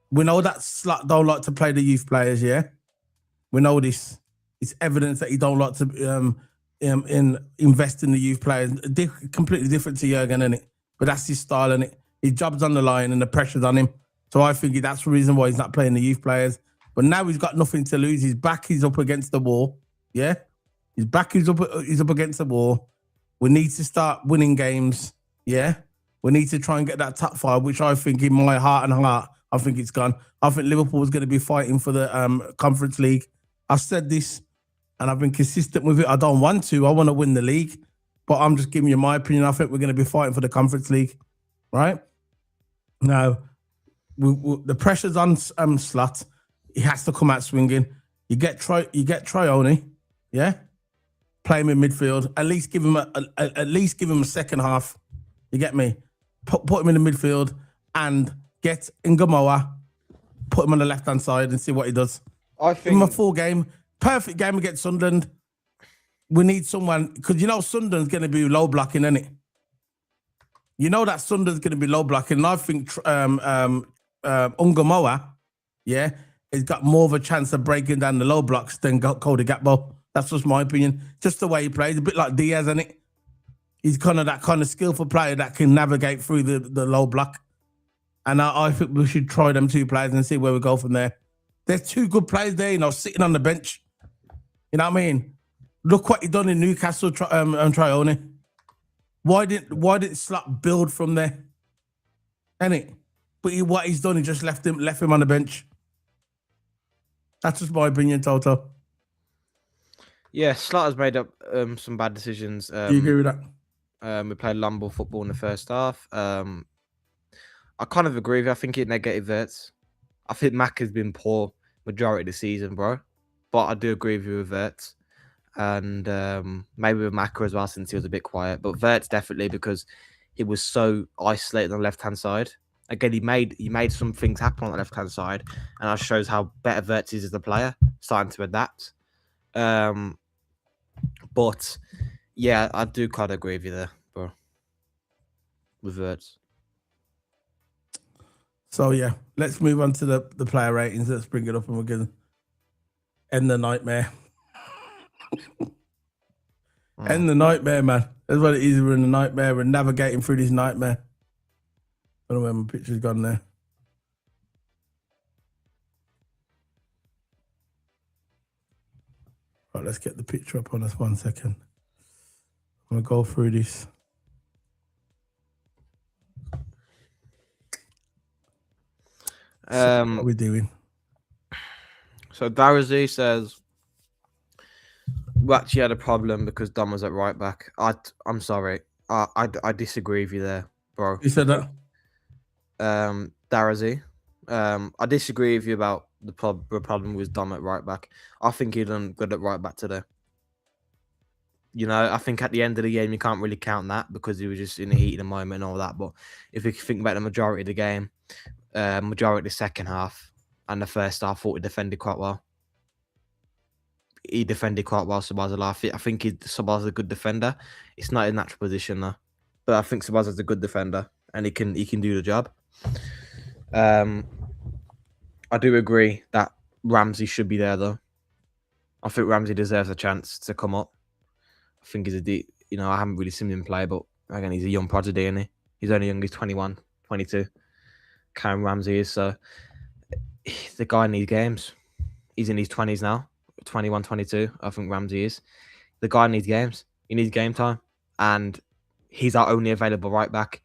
Speaker 1: We know that Slot don't like to play the youth players, yeah? We know this. It's evidence that he don't like to invest in the youth players. Completely different to Jurgen, innit? But that's his style, innit? His job's on the line and the pressure's on him. So I think that's the reason why he's not playing the youth players. But now he's got nothing to lose. His back is up against the wall, yeah? His back is up against the wall. We need to start winning games, yeah? We need to try and get that top 5, which I think in my heart and heart, I think it's gone. I think Liverpool is going to be fighting for the Conference League. I've said this, and I've been consistent with it. I don't want to. I want to win the league. But I'm just giving you my opinion. I think we're going to be fighting for the Conference League, right? Now, the pressure's on Slot. He has to come out swinging. You get Trione, yeah? Play him in midfield. At least give him a second half. You get me? Put him in the midfield and get Ngamoa, put him on the left-hand side and see what he does.
Speaker 2: I think...
Speaker 1: Give him a full game. Perfect game against Sunderland. We need someone, because you know Sunderland's going to be low blocking, isn't it? You know that Sunder's going to be low blocking. And I think Ungamoa, yeah, has got more of a chance of breaking down the low blocks than Cody Gakpo. That's just my opinion. Just the way he plays, a bit like Diaz, isn't it? He's kind of that kind of skillful player that can navigate through the low block. And I think we should try them two players and see where we go from there. There's two good players there, sitting on the bench. You know what I mean? Look what he done in Newcastle and Trione. Why didn't Slot build from there? Ain't But what he's done, he just left him on the bench. That's just my opinion, Toto.
Speaker 2: Yeah, Slot has made up some bad decisions.
Speaker 1: Do you agree with that?
Speaker 2: We played long ball football in the first half. I kind of agree with you. I think it negative Verts. I think Mac has been poor majority of the season, bro. But I do agree with you with Verts. And maybe with Macca as well, since he was a bit quiet. But Verts definitely, because he was so isolated on the left-hand side. Again, he made some things happen on the left-hand side. And that shows how better Verts is as a player, starting to adapt. But, yeah, I do kind of agree with you there, bro. With Verts.
Speaker 1: So, yeah, let's move on to the player ratings. Let's bring it up and we're going to end the nightmare. End the nightmare, man. That's what it is. We're in the nightmare. We're navigating through this nightmare. I don't know where my picture's gone there. Right, let's get the picture up on us 1 second. I'm going to go through this. So what are we doing?
Speaker 2: So Darazi says we actually had a problem because Dom was at right back. I'm sorry. I disagree with you there, bro.
Speaker 1: You said that?
Speaker 2: Darazi. I disagree with you about the problem with Dom at right back. I think he done good at right back today. I think at the end of the game you can't really count that because he was just in the heat of the moment and all that. But if you think about the majority of the game, majority of the second half and the first half, I thought he defended quite well. He defended quite well, Sabazala. I think Sabazala's a good defender. It's not a natural position though, but I think Sabazala's a good defender and he can do the job. I do agree that Ramsey should be there though. I think Ramsey deserves a chance to come up. I think he's I haven't really seen him play, but again, he's a young prodigy, isn't he? He's only young. He's 21, 22. Karen Ramsey is, so the guy needs games. He's in his 20s now, 21, 22. I think Ramsey is. The guy needs games. He needs game time, and he's our only available right back.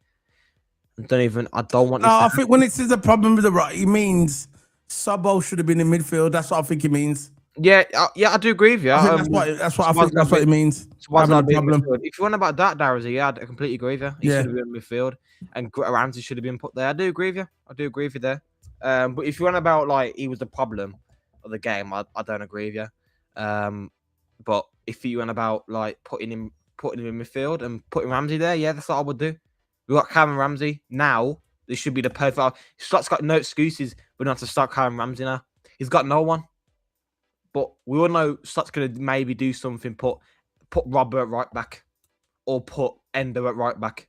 Speaker 2: I don't want.
Speaker 1: No, I think when it says a problem with the right, he means Sabo should have been in midfield. That's what I think he means.
Speaker 2: Yeah, I do agree with you.
Speaker 1: I think that's what it means. Having a problem.
Speaker 2: If you want about that, Darazi, yeah, I completely agree with you. He should have been in midfield, and Ramsey should have been put there. I do agree with you. I do agree with you there. But if you want about like he was the problem of the game, I don't agree with you. But if you want about like putting him in midfield and putting Ramsey there, yeah, that's what I would do. We got Karen Ramsey now. This should be the perfect. Slot's got no excuses, but not to start Karen Ramsey now. He's got no one. But we all know Slot's going to maybe do something, put Robert at right back or put Endo at right back.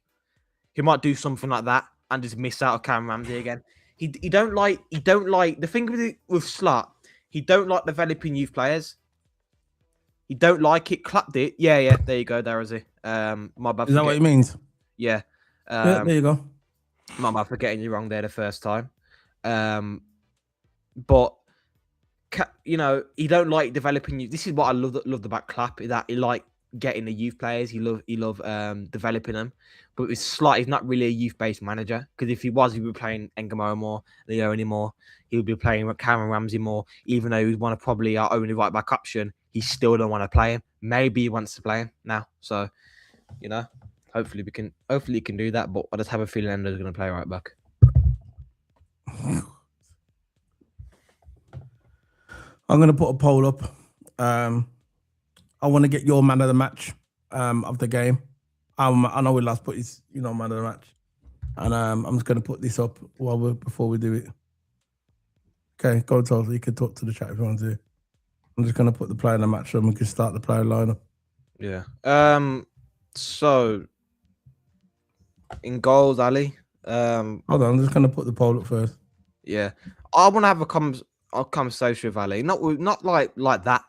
Speaker 2: He might do something like that and just miss out on Karen Ramsey again. He don't like the thing with Slot, he don't like developing youth players. He don't like it. Clapped it. Yeah, there you go, Darazi. My bad.
Speaker 1: Is that what it means?
Speaker 2: Yeah.
Speaker 1: Yeah, there you go.
Speaker 2: My bad for getting you wrong there the first time. But he don't like developing you. This is what I loved about Clapp, is that he like getting the youth players. He love developing them. But it's Slot, he's not really a youth-based manager, because if he was, he would be playing Engamo more, Leone more. He would be playing Cameron Ramsey more, even though he's one of probably our only right back option. He still don't want to play him. Maybe he wants to play him now. So, hopefully he can do that. But I just have a feeling Endo's going to play right back.
Speaker 1: I'm going to put a poll up. I want to get your man of the match of the game. I know we last put his, man of the match. And I'm just going to put this up before we do it. Okay, go Total. You can talk to the chat if you want to. I'm just going to put the player in the match and we can start the player lineup.
Speaker 2: Yeah. So In goals, Ali.
Speaker 1: Hold on, I'm just gonna put the poll up first.
Speaker 2: Yeah, I want to have a conversation with Ali. Not like that.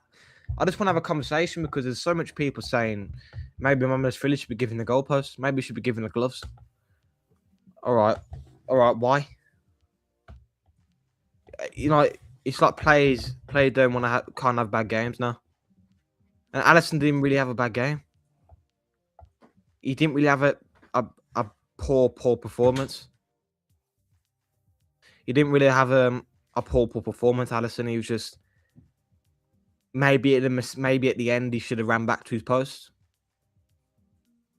Speaker 2: I just want to have a conversation because there's so much people saying maybe Mamadou Philly should be given the goalposts. Maybe he should be given the gloves. All right. Why? You know, it's like players don't want to can't have bad games now. And Alisson didn't really have a bad game. He didn't really have a poor performance. He didn't really have a poor performance, Alisson. He was just maybe at the end he should have ran back to his post.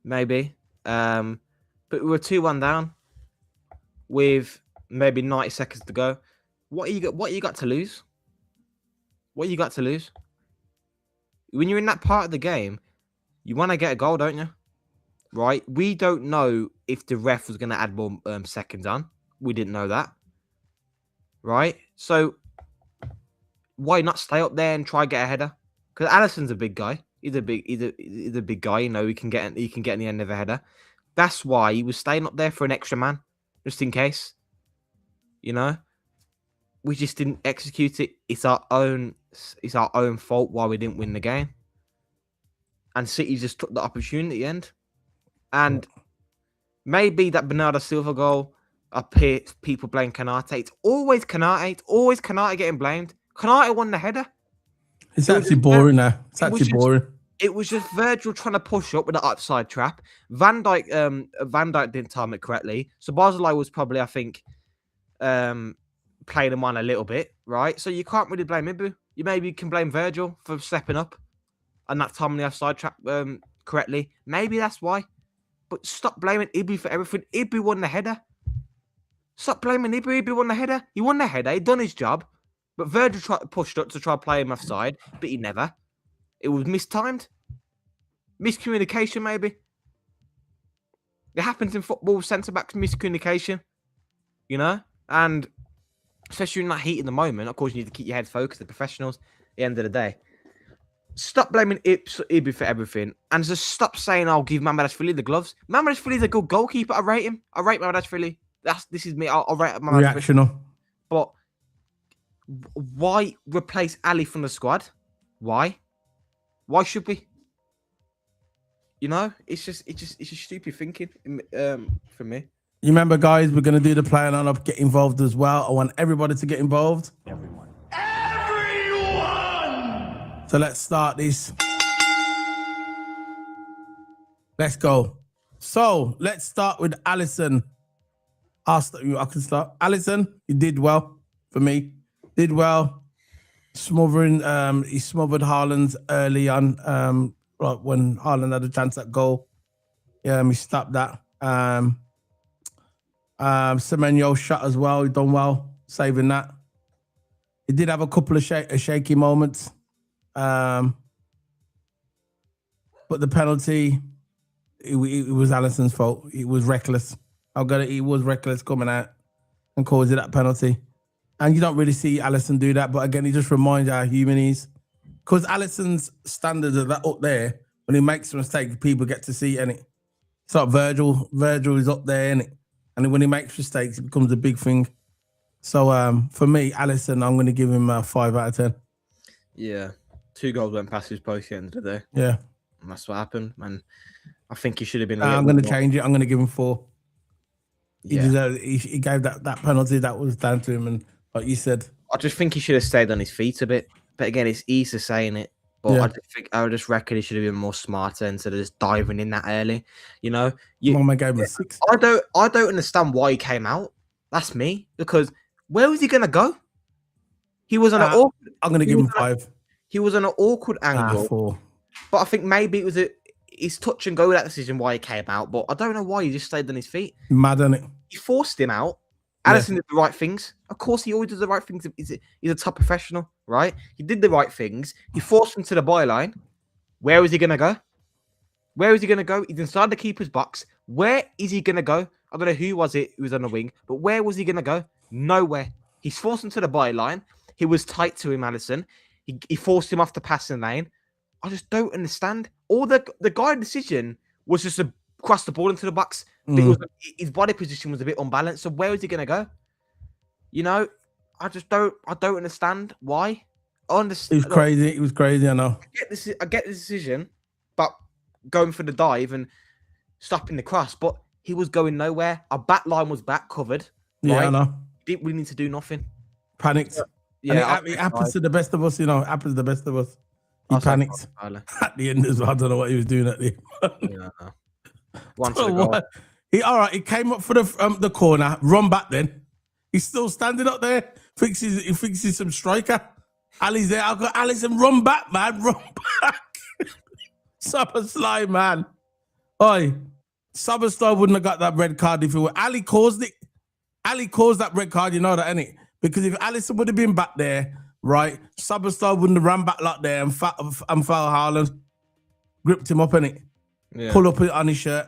Speaker 2: Maybe. But we were 2-1 down with maybe 90 seconds to go. What you got to lose? What you got to lose? When you're in that part of the game, you want to get a goal, don't you? Right? We don't know if the ref was going to add more seconds on. We didn't know that. Right? So why not stay up there and try and get a header? Because Alisson's a big guy. He's a big guy. You know, he can get in the end of a header. That's why he was staying up there for an extra man, just in case. You know, we just didn't execute it. It's our own fault why we didn't win the game. And City just took the opportunity at the end. And maybe that Bernardo Silva goal, people blame Kanate. It's always Kanate. It's always Kanate getting blamed. Kanate won the header.
Speaker 1: It's actually boring now. It's actually boring.
Speaker 2: It was just Virgil trying to push up with the upside trap. Van Dijk didn't time it correctly. So Barzilai was probably, I think, playing him on a little bit, right? So you can't really blame Ibu. You maybe can blame Virgil for stepping up and that time on the offside trap correctly. Maybe that's why. But stop blaming Ibu for everything. Ibu won the header. Stop blaming Ibu. Ibu won the header. He won the header. He done his job. But Virgil pushed up to try to play him offside, but he never. It was mistimed. Miscommunication, maybe. It happens in football, centre-back miscommunication. You know? And especially in that heat in the moment, of course, you need to keep your head focused, the professionals, at the end of the day. Stop blaming Ibu for everything. And just stop saying, I'll give Mamadashvili the gloves. Mamadashvili's a good goalkeeper. I rate him. I rate Mamadashvili. This is me. I'll rate Mamadashvili.
Speaker 1: Reactional.
Speaker 2: But why replace Ali from the squad? Why? Why should we? You know, it's just stupid thinking for me.
Speaker 1: You remember, guys, we're gonna do the player lineup. Get involved as well. I want everybody to get involved. Everyone. So let's start this. Let's go. So let's start with Alisson. I can start. Alisson, he did well for me. Did well. Smothering. He smothered Haaland's early on. Right when Haaland had a chance at goal. He stopped that. Semenyo shot as well. He done well saving that. He did have a couple of shaky moments. But the penalty, it was Alisson's fault. It was reckless. He was reckless coming out and causing that penalty. And you don't really see Alisson do that. But again, it just reminds you how human he is. Because Alisson's standards are that up there. When he makes a mistake, people get to see it, innit? It's like Virgil. Virgil is up there, innit? And when he makes mistakes, it becomes a big thing. So for me, Alisson, I'm going to give him a 5 out of 10. Yeah.
Speaker 2: 2 goals went past his post at the end of the day.
Speaker 1: Yeah.
Speaker 2: And that's what happened. And I think he should have been
Speaker 1: I'm going to change it. I'm going to give him 4. He
Speaker 2: Yeah.
Speaker 1: deserved, he gave that penalty that was down to him. And like you said,
Speaker 2: I just think he should have stayed on his feet a bit. But again, it's easy saying it. But
Speaker 1: Yeah.
Speaker 2: I just reckon he should have been more smarter instead of just diving in that early. You know,
Speaker 1: Mama gave him a 6.
Speaker 2: I don't understand why he came out. That's me. Because where was he gonna go? He was on an awkward.
Speaker 1: I'm going to give him 5.
Speaker 2: He was on an awkward angle.
Speaker 1: 4.
Speaker 2: But I think maybe it was his touch and go that decision why he came out. But I don't know why he just stayed on his feet.
Speaker 1: Mad on it.
Speaker 2: He forced him out. Alisson did the right things. Of course, he always does the right things. He's a top professional, right? He did the right things. He forced him to the byline. Where is he going to go? Where is he going to go? He's inside the keeper's box. Where is he going to go? I don't know who was on the wing, but where was he going to go? Nowhere. He's forced him to the byline. He was tight to him, Alisson. He forced him off the passing lane. I just don't understand. All the guide decision was just to cross the ball into the box. But his body position was a bit unbalanced. So where is he going to go? You know, I don't understand why. I understand.
Speaker 1: It was crazy. It was crazy. I know.
Speaker 2: I get the decision, but going for the dive and stopping the cross, but he was going nowhere. Our back line was back covered.
Speaker 1: Yeah,
Speaker 2: right?
Speaker 1: I know.
Speaker 2: Didn't really need to do nothing.
Speaker 1: Panicked.
Speaker 2: Yeah,
Speaker 1: and it happens to the best of us. You know, it happens to the best of us. He panicked at the end as well. I don't know what he was doing at the end.
Speaker 2: Yeah, one for the goal.
Speaker 1: He came up for the corner, run back then. He's still standing up there, he fixes some striker. Ali's there. I've got Alisson, run back, man, run back. Szoboszlai, man. Oi, Szoboszlai wouldn't have got that red card if it were. Ali caused it. Ali caused that red card, you know that, innit? Because if Alisson would have been back there, right, Szoboszlai wouldn't have ran back like there and foul Haaland, gripped him up, innit? Yeah. Pull up on his shirt.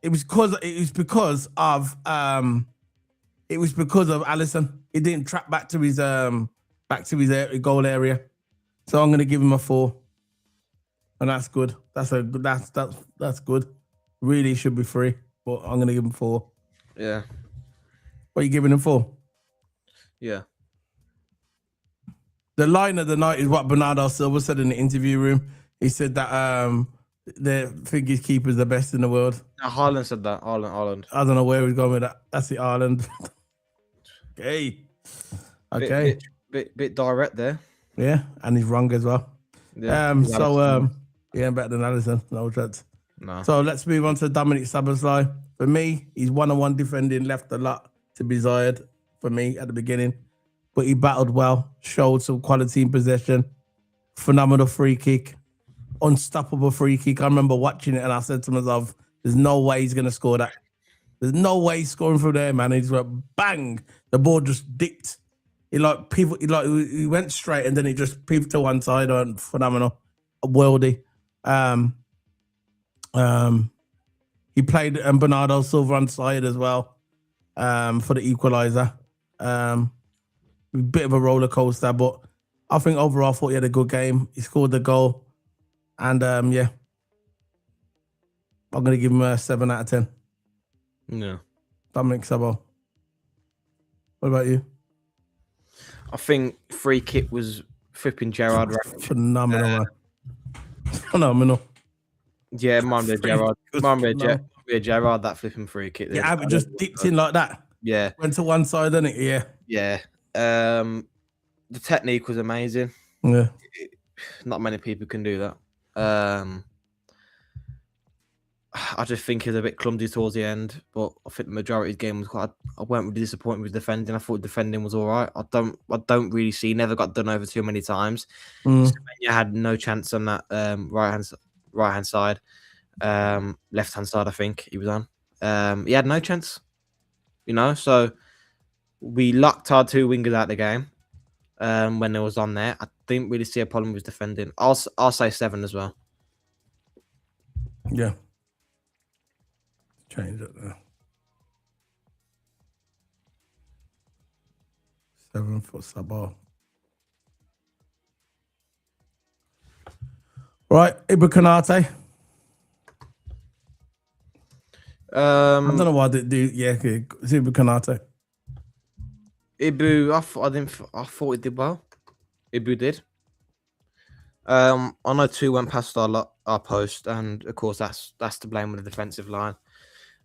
Speaker 1: It was because of Alisson. He didn't track back to his goal area. So I'm gonna give him a 4. And that's good. That's good. Really should be 3, but I'm gonna give him 4.
Speaker 2: Yeah.
Speaker 1: What are you giving him 4?
Speaker 2: Yeah.
Speaker 1: The line of the night is what Bernardo Silva said in the interview room. He said that they think his keeper's the best in the world.
Speaker 2: No, Haaland said that. Haaland.
Speaker 1: I don't know where he's going with that. That's the Ireland. Okay.
Speaker 2: Bit direct there.
Speaker 1: Yeah, and he's wrong as well. Yeah. He ain't better than Alisson. No chance.
Speaker 2: No.
Speaker 1: So let's move on to Dominic Szoboszlai. For me, he's 1-on-1 defending, left a lot to be desired for me at the beginning. But he battled well, showed some quality in possession. Phenomenal free kick. Unstoppable free kick. I remember watching it and I said to myself, there's no way he's going to score that. There's no way he's scoring from there, man. He just went bang. The ball just dipped. He went straight and then he just peeped to one side. Phenomenal. Worldy. He played Bernardo Silva on side as well for the equaliser. Bit of a roller coaster, but I think overall I thought he had a good game. He scored the goal. And yeah, I'm going to give him a 7 out of 10.
Speaker 2: Yeah.
Speaker 1: Dominic Sabo. What about you?
Speaker 2: I think free kick was flipping Gerrard.
Speaker 1: Phenomenal, man. Phenomenal.
Speaker 2: Yeah, remember Gerrard. Gerrard, that flipping free kick.
Speaker 1: Yeah, it just dipped in like that.
Speaker 2: Yeah.
Speaker 1: Went to one side, didn't it? Yeah.
Speaker 2: Yeah. The technique was amazing.
Speaker 1: Yeah.
Speaker 2: Not many people can do that. I just think he was a bit clumsy towards the end, but I think the majority of the game was quite. I weren't really disappointed with defending. I thought defending was all right. I don't really see. Never got done over too many times. Slovenia had no chance on that right hand side, left hand side. I think he was on. He had no chance. You know, so we locked our 2 wingers out of the game when they was on there. I didn't really see a problem with defending. I'll say 7 as well.
Speaker 1: Yeah. Change it there. 7 for Sabah. Right, Ibu Konate. I don't know why they do. Yeah, it's Ibu Konate.
Speaker 2: Ibu, I thought he did well. Ibu did. I know 2 went past our post, and of course that's to blame with the defensive line.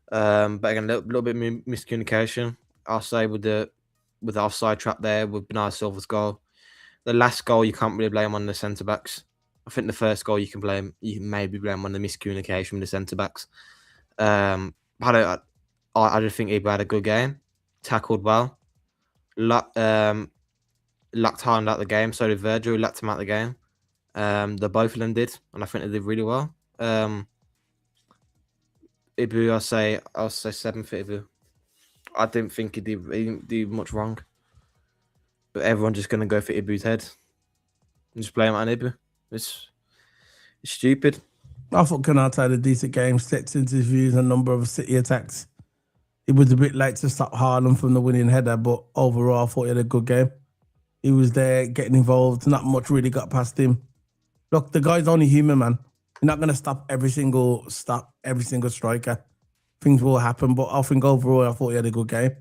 Speaker 2: But again, a little bit of miscommunication. I'll say with the offside trap there with Bernardo Silva's goal. The last goal you can't really blame on the centre backs. I think the first goal you can maybe blame on the miscommunication with the centre backs. I just think Ibu had a good game, tackled well, locked Haaland out the game. So did Virgil, locked him out the game. The both of them did, and I think they did really well. Ibu, I'll say 7 for Ibu. I didn't think he didn't do much wrong, but everyone's just gonna go for Ibu's head and just blame it on Ibu. It's stupid.
Speaker 1: I thought Konate had a decent game, stepped into his views, a number of City attacks. It was a bit late to stop Haaland from the winning header, but overall I thought he had a good game. He was there getting involved. Not much really got past him. Look, the guy's only human, man. You're not going to stop every single striker. things will happen. But I think overall, I thought he had a good game.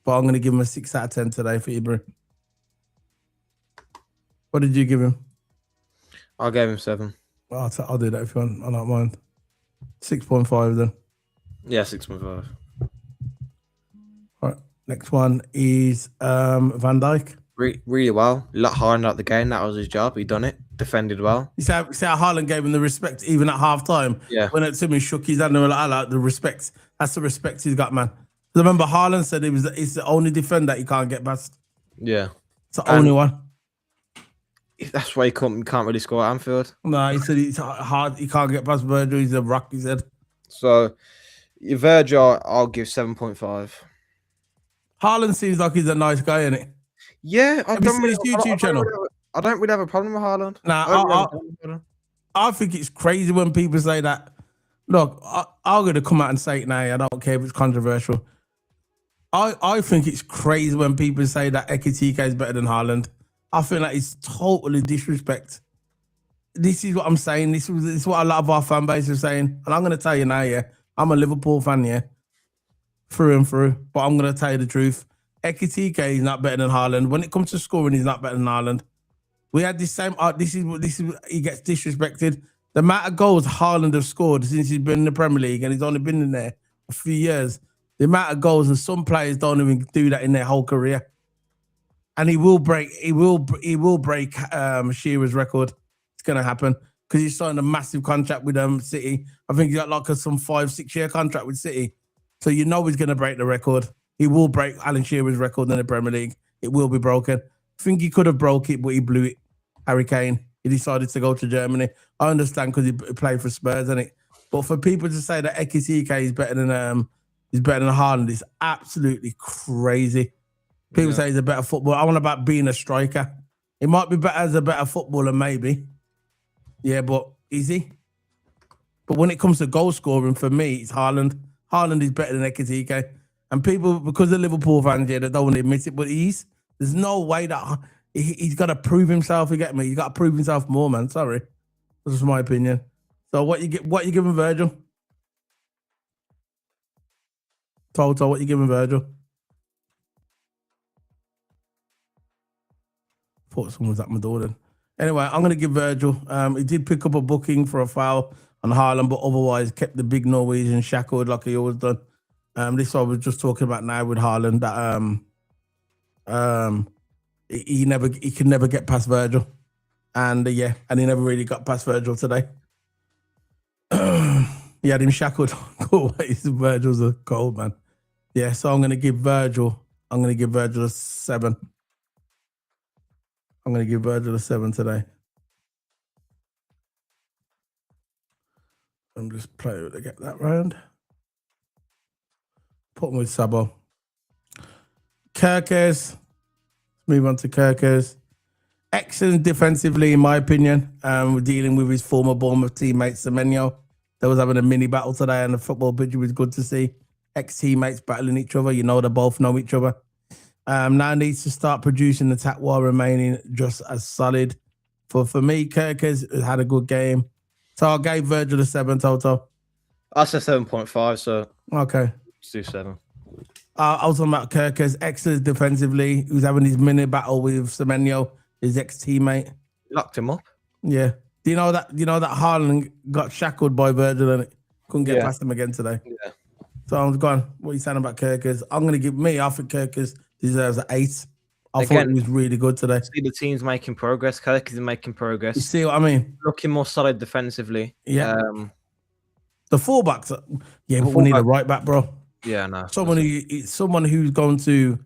Speaker 1: But I'm going to give him a 6 out of 10 today for Ibra. What did you give him?
Speaker 2: I gave him 7.
Speaker 1: I'll do that if you want. I don't mind. 6.5 then.
Speaker 2: Yeah, 6.5.
Speaker 1: All right. Next one is Van Dijk.
Speaker 2: Really well. A lot higher out the game. That was his job. He done it. Defended well.
Speaker 1: You see how Haaland gave him the respect even at half time?
Speaker 2: Yeah.
Speaker 1: When it took me, shook his hand and I like the respect. That's the respect he's got, man. Remember, Haaland said he's the only defender he can't get past.
Speaker 2: Yeah.
Speaker 1: It's the only one.
Speaker 2: That's why he can't really score at Anfield.
Speaker 1: No, he said it's hard. He can't get past Virgil. He's a rock, he said.
Speaker 2: So, Virgil, I'll give 7.5.
Speaker 1: Haaland seems like he's a nice guy, isn't it?
Speaker 2: Yeah,
Speaker 1: Have you seen his YouTube channel?
Speaker 2: I don't really have a problem with Haaland.
Speaker 1: I think it's crazy when people say that. Look, I'm going to come out and say it now. I don't care if it's controversial. I think it's crazy when people say that Ekitike is better than Haaland. I feel like it's totally disrespect. This is what I'm saying. This is what a lot of our fan base is saying. And I'm going to tell you now, yeah, I'm a Liverpool fan, yeah, through and through. But I'm going to tell you the truth. Ekitike is not better than Haaland. When it comes to scoring, he's not better than Haaland. We had this same. This is he gets disrespected. The amount of goals Haaland has scored since he's been in the Premier League, and he's only been in there a few years. The amount of goals, and some players don't even do that in their whole career. And he will break. He will break Shearer's record. It's gonna happen because he's signed a massive contract with City. I think he got like some 5-6 year contract with City. So you know he's gonna break the record. He will break Alan Shearer's record in the Premier League. It will be broken. I think he could have broke it, but he blew it. Harry Kane. He decided to go to Germany. I understand because he played for Spurs, isn't it? But for people to say that Ekitike is better than Haaland is absolutely crazy. People say he's a better footballer. I want about being a striker. He might be better as a better footballer, maybe. Yeah, but is he? But when it comes to goal scoring, for me, it's Haaland. Haaland is better than Ekitike. And people, because of Liverpool fans here, they don't want to admit it, but there's no way that he's got to prove himself. You get me? You got to prove himself more, man. Sorry, this is my opinion. So what you giving Virgil? Toto, what you giving Virgil? Thought someone was at my door then. Anyway, I'm gonna give Virgil. He did pick up a booking for a foul on Haaland, but otherwise kept the big Norwegian shackled like he always done. This I was just talking about now with Haaland that he could never get past Virgil, and he never really got past Virgil today. He had him shackled. Virgil's a cold man. Yeah, so I'm gonna give Virgil a 7. I'm gonna give Virgil a 7 today. I'm just playing to get that round. Put him with Sabo. Kirkers. Move on to Kirkers. Excellent defensively, in my opinion. We're dealing with his former Bournemouth teammate, Semenyo. They was having a mini battle today on the football pitch. It was good to see ex-teammates battling each other. You know, they both know each other. Now needs to start producing attack while remaining just as solid. For me, Kirkers had a good game. So I gave Virgil a 7, Toto.
Speaker 2: I said 7.5, so
Speaker 1: okay.
Speaker 2: Let's do 7.
Speaker 1: I was talking about Kirkers, excellent defensively. He was having his mini battle with Semenyo, his ex-teammate.
Speaker 2: Locked him up.
Speaker 1: Yeah. Do you know that Haaland got shackled by Virgil and couldn't get past him again today? Yeah. So I'm going, what are you saying about Kirkers? I think Kirkers deserves an 8. I thought he was really good today.
Speaker 2: See the team's making progress. Kirkers is making progress.
Speaker 1: You see what I mean?
Speaker 2: Looking more solid defensively.
Speaker 1: Yeah. The fullbacks, but we need a right back, bro.
Speaker 2: Yeah, no.
Speaker 1: Someone who's going to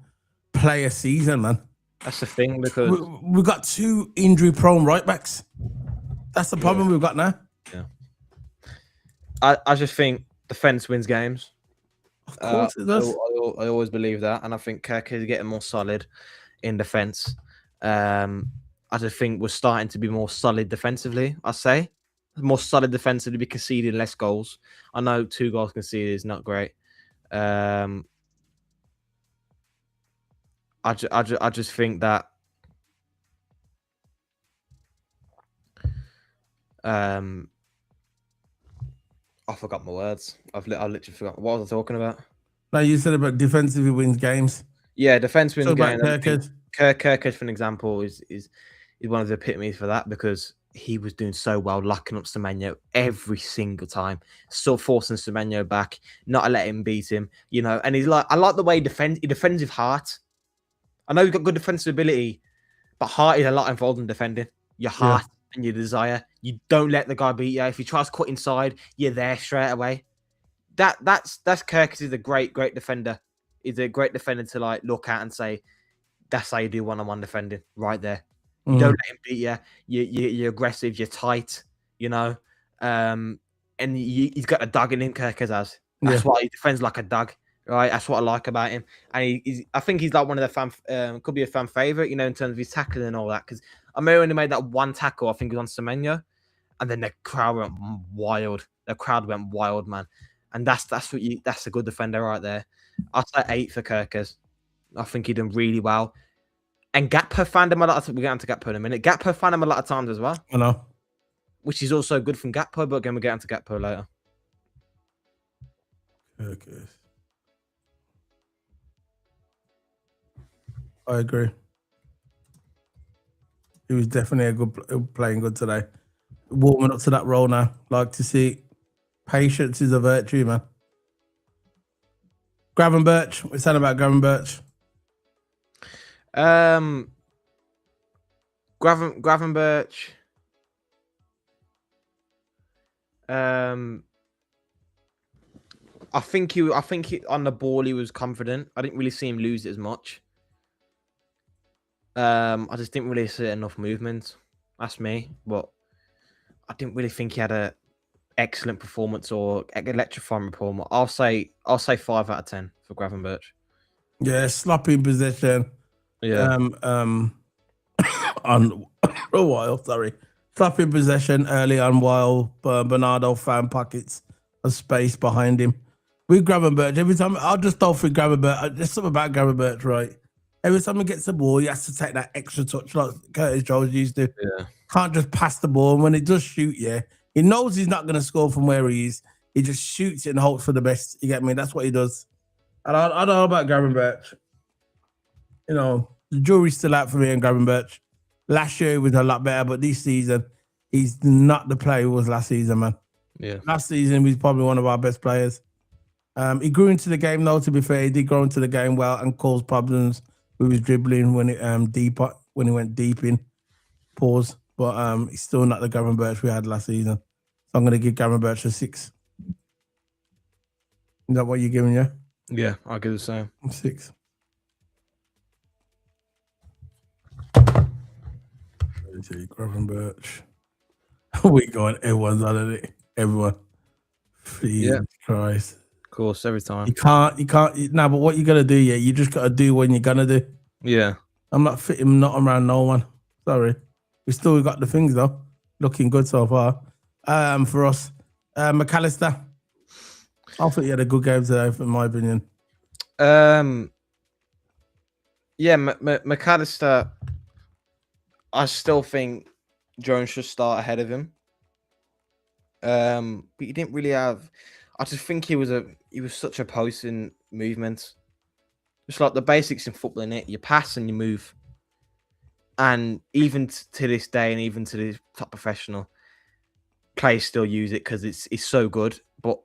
Speaker 1: play a season, man.
Speaker 2: That's the thing, because
Speaker 1: we've got 2 injury-prone right backs. That's the problem we've got now.
Speaker 2: Yeah. I just think defense wins games.
Speaker 1: Of course it does.
Speaker 2: I always believe that, and I think Kirk is getting more solid in defense. I just think we're starting to be more solid defensively. I say more solid defensively, be conceding less goals. I know 2 goals conceded is not great. I just think that I forgot my words. I literally forgot. What was I talking about?
Speaker 1: No, you said about defensively wins games.
Speaker 2: Yeah, defense wins
Speaker 1: Talk about
Speaker 2: games. I think
Speaker 1: Kirkers.
Speaker 2: Kirk, for an example, is one of the epitomes for that because he was doing so well, locking up Semenyo every single time, still forcing Semenyo back, not letting him beat him. You know, and he's like, I like the way he defends. He defends with heart. I know he's got good defensive ability, but heart is a lot involved in defending. Your heart and your desire. You don't let the guy beat you. If he tries to cut inside, you're there straight away. That's Kirk is a great defender. He's a great defender to like look at and say, that's how you do one-on-one defending right there. You don't let him beat you. You're aggressive. You're tight. You know, and he's got a dog in him. Kirk has. That's why he defends like a dog. Right, that's what I like about him, and I think he's like one of the fan, could be a fan favorite, you know, in terms of his tackling and all that. Because I remember when he made that one tackle, I think it was on Semenyo, and then the crowd went wild. The crowd went wild, man, and that's a good defender right there. I'll say 8 for Kirkers. I think he done really well, and Gakpo found him a lot. We'll get into Gakpo in a minute. Gakpo found him a lot of times as well.
Speaker 1: I know,
Speaker 2: which is also good from Gakpo, but again, we'll get into Gakpo later.
Speaker 1: Kirkers. I agree. He was definitely a good playing good today. Warming up to that role now. Like to see patience is a virtue, man. Gravenberch. What's that about Gravenberch?
Speaker 2: Gravenberch. I think he on the ball he was confident. I didn't really see him lose it as much. I just didn't really see enough movement. That's me, but I didn't really think he had a excellent performance or electrifying performance. I'll say 5 out of 10 for Gravenberch.
Speaker 1: Yeah, sloppy possession.
Speaker 2: Yeah.
Speaker 1: On a while, sloppy possession early on while Bernardo found pockets of space behind him. With Gravenberch, every time I'll just throw for Gravenberch. There's something about Gravenberch, right? Every time he gets the ball, he has to take that extra touch like Curtis Jones used to.
Speaker 2: Yeah.
Speaker 1: Can't just pass the ball. And when he does shoot, he knows he's not going to score from where he is. He just shoots it and hopes for the best. You get me? That's what he does. And I don't know about Gravenberch. You know, the jury's still out for me on Gravenberch. Last year he was a lot better, but this season, he's not the player he was last season, man.
Speaker 2: Yeah.
Speaker 1: Last season, he was probably one of our best players. He grew into the game, though, to be fair. He did grow into the game well and caused problems with his dribbling when it when he went deep in. Pause. But he's still not the Gravenberch we had last season. So I'm going to give Gravenberch a 6. Is that what you're giving, yeah?
Speaker 2: Yeah, I'll give the same.
Speaker 1: 6. Gravenberch. We going, everyone's on it. Everyone. Jesus Christ.
Speaker 2: Of course, every time.
Speaker 1: You can't. No, but what you got to do, you just got to do when you're going to do.
Speaker 2: Yeah.
Speaker 1: I'm not fitting not around no one. Sorry. We still got the things, though. Looking good so far. For us. McAllister. I think he had a good game today, in my opinion.
Speaker 2: Yeah, McAllister, I still think Jones should start ahead of him. But he didn't really have. I just think he was such a posting movement. Just like the basics in football, innit? You pass and you move. And even to this day, and even to the top professional, players still use it because it's so good. But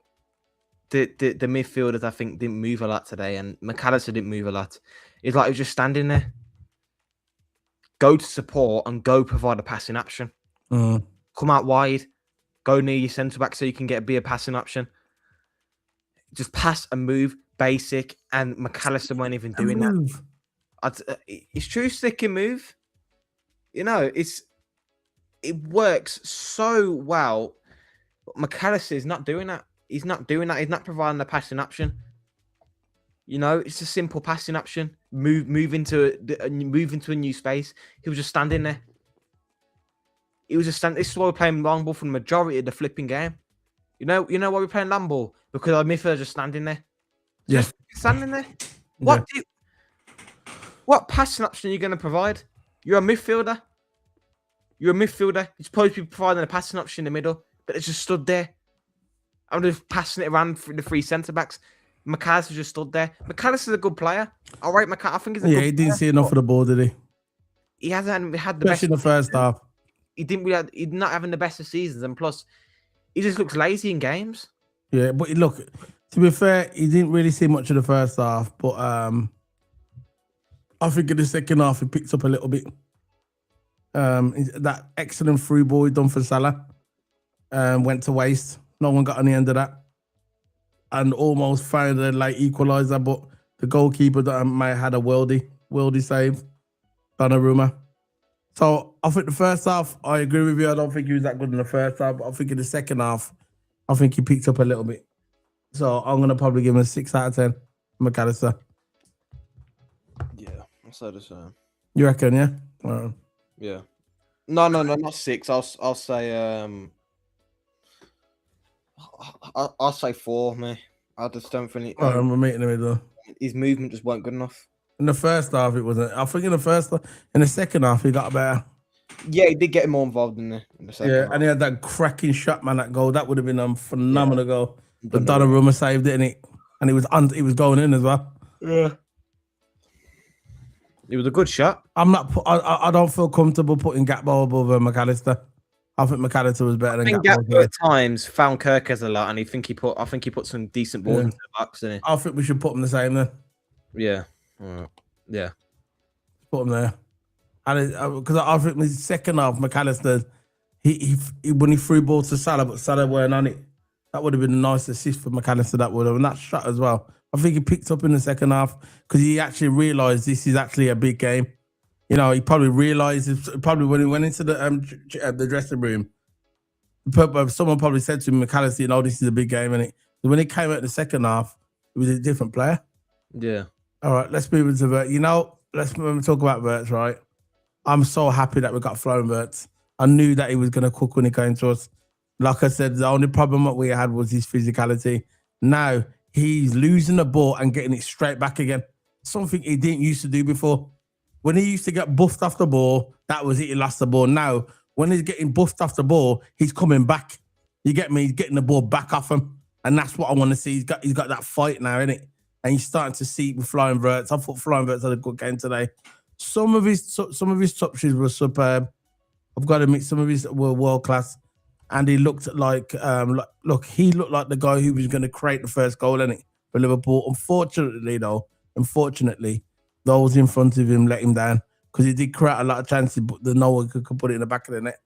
Speaker 2: the midfielders, I think, didn't move a lot today, and McAllister didn't move a lot. It's like he was just standing there. Go to support and go provide a passing option. Come out wide. Go near your centre back so you can be a passing option. Just pass and move, basic. And McAllister weren't even doing that. It's true, stick and move. You know, it works so well. But McAllister is not doing that. He's not doing that. He's not providing a passing option. You know, it's a simple passing option. Move into a new space. He was just standing there. He was just standing. This is why we're playing long ball for the majority of the flipping game. You know why we're playing long ball? Because our midfielder's just standing there. Just standing there. What passing option are you going to provide? You're a midfielder. You're supposed to be providing a passing option in the middle, but it's just stood there. I'm just passing it around for the three centre backs. McAllister just stood there. McAllister's a good player. All right, I think he's a
Speaker 1: Yeah,
Speaker 2: good
Speaker 1: he
Speaker 2: player,
Speaker 1: didn't see enough of the ball, did he?
Speaker 2: he hasn't had the
Speaker 1: Especially
Speaker 2: best
Speaker 1: in the first
Speaker 2: season.
Speaker 1: half.
Speaker 2: He didn't really he's not having the best of seasons, and plus he just looks lazy in games.
Speaker 1: Yeah, but look, to be fair, he didn't really see much of the first half, but I think in the second half he picked up a little bit. That excellent through ball he done for Salah went to waste. No one got on the end of that, and almost found a late equaliser. But the goalkeeper that may have had a worldy save, Donnarumma. So I think the first half, I agree with you. I don't think he was that good in the first half, but I think in the second half, I think he picked up a little bit. So I'm gonna probably give him a 6 out of 10. McAllister.
Speaker 2: Yeah, I'll say the same.
Speaker 1: You reckon? Yeah.
Speaker 2: Yeah. No, not 6. I'll say I'll say 4, man. I just don't think
Speaker 1: We're meeting in the middle.
Speaker 2: his movement just weren't good enough.
Speaker 1: In the first half, it wasn't. I think in the second half, he got better.
Speaker 2: Yeah, he did get more involved in the second.
Speaker 1: Yeah,
Speaker 2: half.
Speaker 1: and he had that cracking shot, man. That goal, that would have been a phenomenal goal. But
Speaker 2: Donnarumma.
Speaker 1: Donnarumma saved it, and he was going in as well.
Speaker 2: Yeah. It was a good shot.
Speaker 1: I don't feel comfortable putting Gakpo above McAllister. I think McAllister was better than
Speaker 2: I think
Speaker 1: Gakpo.
Speaker 2: Gakpo at times found Kirkes a lot, and I think he put some decent balls into the box, didn't
Speaker 1: I think we should put them the same then.
Speaker 2: he? Yeah. Yeah.
Speaker 1: Put them there. And because I think the second half, McAllister, he when he threw ball to Salah, but Salah weren't on it. That would have been a nice assist for McAllister. That would have, and that shot as well. I think he picked up in the second half because he actually realised this is actually a big game. You know, he probably realised probably when he went into the dressing room, someone probably said to him, McAllister, you know, this is a big game, innit? When he came out in the second half, he was a different player.
Speaker 2: Yeah.
Speaker 1: All right, let's move into Vert. You know, let's talk about Verts, right? I'm so happy that we got Florian Verts. I knew that he was going to cook when he came to us. Like I said, the only problem that we had was his physicality. Now he's losing the ball and getting it straight back again. Something he didn't used to do before. When he used to get buffed off the ball, that was it. He lost the ball. Now, when he's getting buffed off the ball, he's coming back. You get me? He's getting the ball back off him, and that's what I want to see. He's got that fight now, innit? And you're starting to see it with Flying Verts. I thought Flying Verts had a good game today. Some of his touches were superb. I've got to admit, some of his were world class. And he looked like, he looked like the guy who was going to create the first goal, innit, for Liverpool. Unfortunately, those in front of him let him down because he did create a lot of chances, but no one could put it in the back of the net.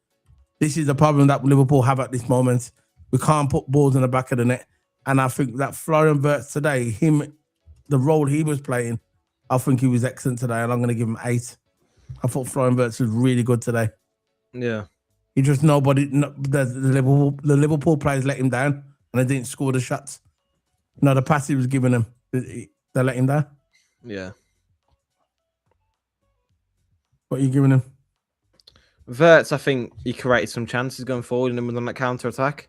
Speaker 1: This is the problem that Liverpool have at this moment. We can't put balls in the back of the net. And I think that Florian Wirtz today, the role he was playing, I think he was excellent today, and I'm going to give him 8. I thought Florian Wirtz was really good today.
Speaker 2: Yeah.
Speaker 1: He just the Liverpool players let him down, and they didn't score the shots. No, the pass he was giving them, they let him down.
Speaker 2: Yeah.
Speaker 1: What are you giving him?
Speaker 2: Verts, I think he created some chances going forward and then on that counter attack.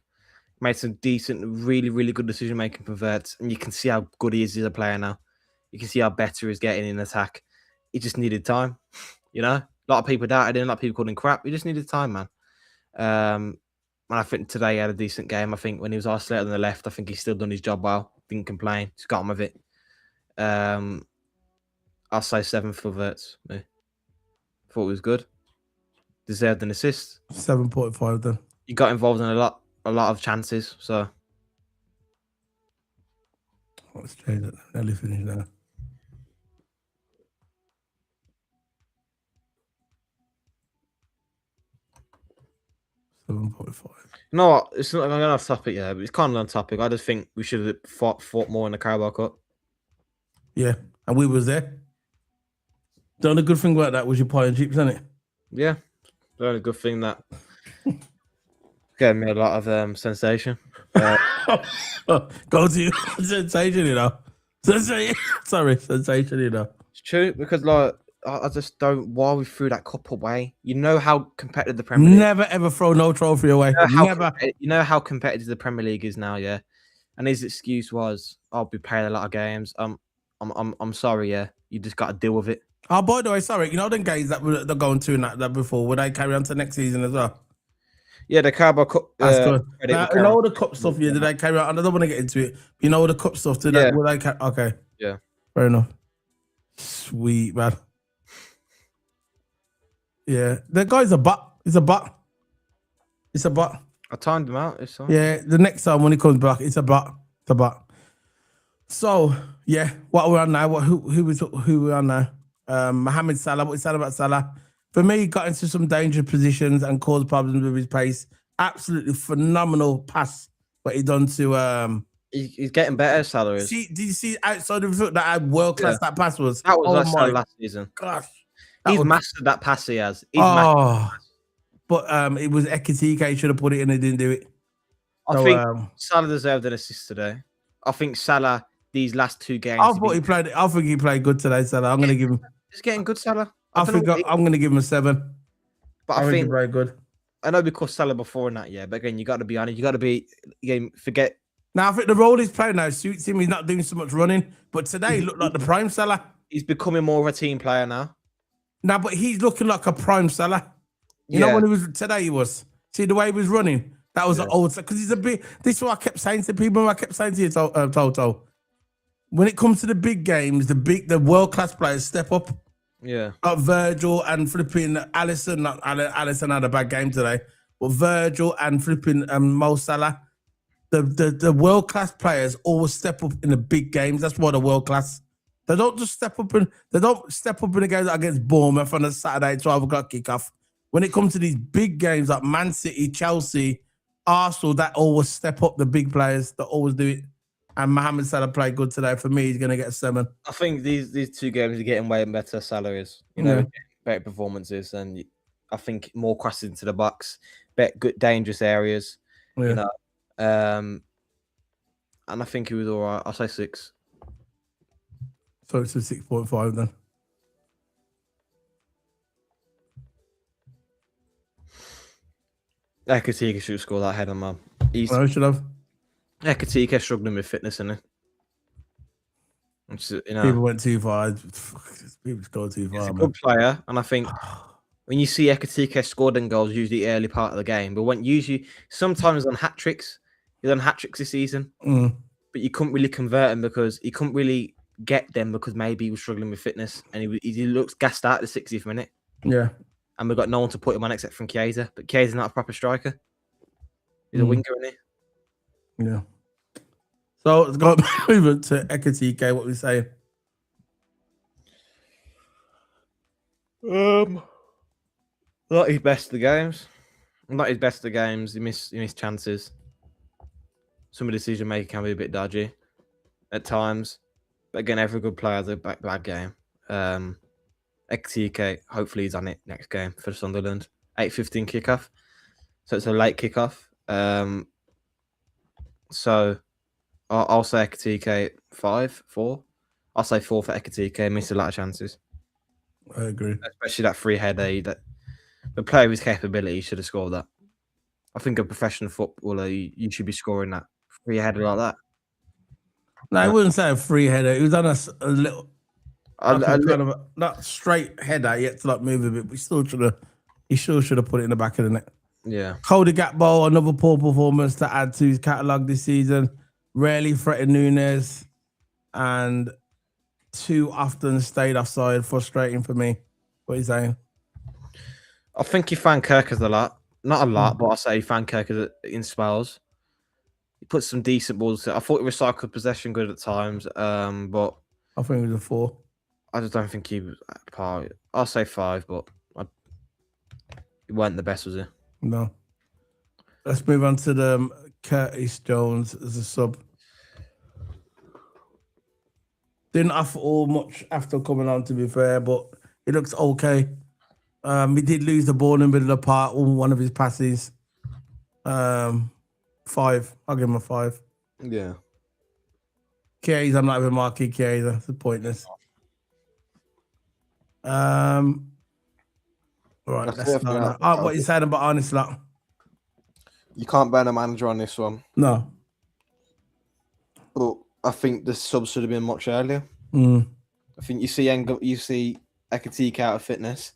Speaker 2: Made some decent, really, really good decision making for Verts, and you can see how good he is as a player now. You can see how better he's getting in attack. He just needed time, you know. A lot of people doubted him, a lot of people called him crap. He just needed time, man. And I think today he had a decent game. I think when he was isolated on the left, I think he's still done his job well. Didn't complain. Just got on with it. I'll say 7 for Verts. Me. Thought it was good. Deserved an assist.
Speaker 1: 7.5 then.
Speaker 2: He got involved in a lot of chances. So
Speaker 1: let's change it. Nearly finished now. $7.5.
Speaker 2: You know what? It's not going off topic, yeah, but it's kind of on topic. I just think we should have fought more in the Carabao Cup.
Speaker 1: Yeah, and we was there. The only good thing about that was your pie and chips, isn't it?
Speaker 2: Yeah, the only good thing that gave me a lot of sensation.
Speaker 1: Go to you. Sensation, you know. Sensation, you know.
Speaker 2: It's true because like I just don't. Why we threw that cup away? You know how competitive the Premier League.
Speaker 1: Never ever throw no trophy away.
Speaker 2: You know how competitive the Premier League is now, yeah. And his excuse was, "I'll be playing a lot of games." I'm sorry, yeah. You just got to deal with it.
Speaker 1: Oh, by the way, sorry. You know them guys that they're going to that before. Would they carry on to next season as well?
Speaker 2: Yeah, the Carabao Cup.
Speaker 1: That's good.
Speaker 2: Credit
Speaker 1: Now,
Speaker 2: with
Speaker 1: you know
Speaker 2: Carabao
Speaker 1: all the
Speaker 2: Cup.
Speaker 1: cup stuff, yeah, did they carry out? I don't want to get into it. You know all the cup stuff, did
Speaker 2: Yeah.
Speaker 1: they? Will they okay.
Speaker 2: Yeah.
Speaker 1: Fair enough. Sweet, man. Yeah. The guy's a butt. He's a butt. It's a butt.
Speaker 2: I timed him out this time.
Speaker 1: Yeah, the next time when he comes back, it's a butt. It's a butt. So, yeah, what are we on now? Who we on now? Mohamed Salah. What we said about Salah? For me, he got into some dangerous positions and caused problems with his pace. Absolutely phenomenal pass what he done to
Speaker 2: He's getting better, Salah is.
Speaker 1: did you see outside of the foot that how world class that pass was?
Speaker 2: That was
Speaker 1: oh
Speaker 2: like
Speaker 1: my
Speaker 2: Salah last season.
Speaker 1: gosh.
Speaker 2: He's
Speaker 1: was,
Speaker 2: mastered that pass he has. He's mastered that pass.
Speaker 1: But it was Ekitike should have put it in and didn't do it.
Speaker 2: I think Salah deserved an assist today. I think Salah, these last two games.
Speaker 1: I think he played good today, Salah. I'm gonna give him.
Speaker 2: He's getting good, Salah.
Speaker 1: I'm gonna give him a 7.
Speaker 2: But I think
Speaker 1: he played good.
Speaker 2: I know because Salah before in that, yeah. But again, you got to be honest. You got to be forget.
Speaker 1: Now I think the role he's playing now suits him. He's not doing so much running, but today he looked like the prime Salah.
Speaker 2: He's becoming more of a team player now.
Speaker 1: Now, but he's looking like a prime Salah. You know when he was today, he was. See the way he was running. That was an old because he's a big. This is what I kept saying to people. I kept saying to you, Toto. When it comes to the big games, the world class players step up.
Speaker 2: Yeah.
Speaker 1: Like Virgil and flipping Alisson. Not Alisson had a bad game today, but Virgil and flipping Mo Salah. The world class players always step up in the big games. That's why they're world class. They don't step up in the games against Bournemouth on a Saturday 12 o'clock kickoff. When it comes to these big games like Man City, Chelsea, Arsenal, that always step up the big players. That always do it. And Mohamed Salah played good today. For me, he's going to get a 7.
Speaker 2: I think these two games are getting way better. Salah is, better performances, and I think more crosses into the box, good dangerous areas.
Speaker 1: Yeah.
Speaker 2: And I think he was all right. I'll say 6.
Speaker 1: So it's a 6.5 then.
Speaker 2: Ekitike should score that header, man.
Speaker 1: Should have.
Speaker 2: Ekitike struggling with fitness, isn't it?
Speaker 1: People went too far. People go too far.
Speaker 2: He's a good player, and I think when you see Ekitike scoring goals, usually early part of the game, but sometimes on hat tricks, he's on hat tricks this season, but you couldn't really convert him because he couldn't really get them because maybe he was struggling with fitness, and he looks gassed out at the 60th minute.
Speaker 1: Yeah.
Speaker 2: And we've got no one to put him on except from Chiesa. But Chiesa's not a proper striker. He's a winger, isn't he?
Speaker 1: Yeah. So let's go over to Ekitike. What we saying?
Speaker 2: Not his best of the games. Not his best of the games. He missed chances. Some of the decision making can be a bit dodgy at times. But again, every good player has a bad game. Ekitike, hopefully he's on it next game for Sunderland. 8:15 kickoff. So it's a late kickoff. So I'll say Ekitike 4. I'll say 4 for Ekitike. Missed a lot of chances.
Speaker 1: I agree.
Speaker 2: Especially that free header. That the player with his capability should have scored that. I think a professional footballer, you should be scoring that free header like that.
Speaker 1: No, I wouldn't say a free header. It was on a little... not straight header yet to move a bit, but he still should have put it in the back of the net.
Speaker 2: Yeah.
Speaker 1: Cody Gakpo, another poor performance to add to his catalogue this season. Rarely threatened Nunes and too often stayed offside. Frustrating for me. What are you saying?
Speaker 2: I think he found Kirkers a lot. Not a lot, but I say he found Kirkers in spells. He put some decent balls. I thought he recycled possession good at times, but
Speaker 1: I think it was a 4.
Speaker 2: I just don't think he was at par. I'll say 5, but he weren't the best, was he?
Speaker 1: No. Let's move on to the Curtis Jones as a sub. Didn't offer all much after coming on, to be fair, but it looks okay. He did lose the ball in the middle of the park on one of his passes. 5. I'll give him a 5.
Speaker 2: Yeah.
Speaker 1: Chiesa, I'm not even marking Chiesa. It's pointless. Right, let's start. What you saying about Arne Slot?
Speaker 2: You can't ban a manager on this one.
Speaker 1: No.
Speaker 2: But I think the sub should have been much earlier.
Speaker 1: I
Speaker 2: think you see Ekitike out of fitness.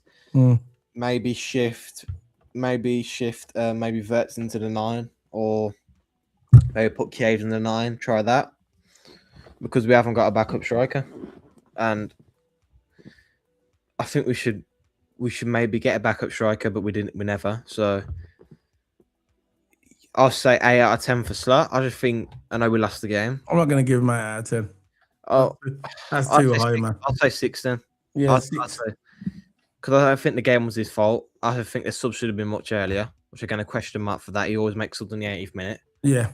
Speaker 2: Maybe shift maybe shift, maybe Verts into the 9, or maybe put Cave in the 9. Try that, because we haven't got a backup striker, and I think we should maybe get a backup striker, but we never. So I'll say 8 out of 10 for Slot. I just think, I know we lost the game.
Speaker 1: I'm not going to give him 8 out of 10.
Speaker 2: Oh,
Speaker 1: that's too high, man.
Speaker 2: I'll say 6 then.
Speaker 1: Yeah, 6.
Speaker 2: Because I don't think the game was his fault. I think the sub should have been much earlier, which again, a question mark for that. He always makes subs in the 80th minute.
Speaker 1: Yeah.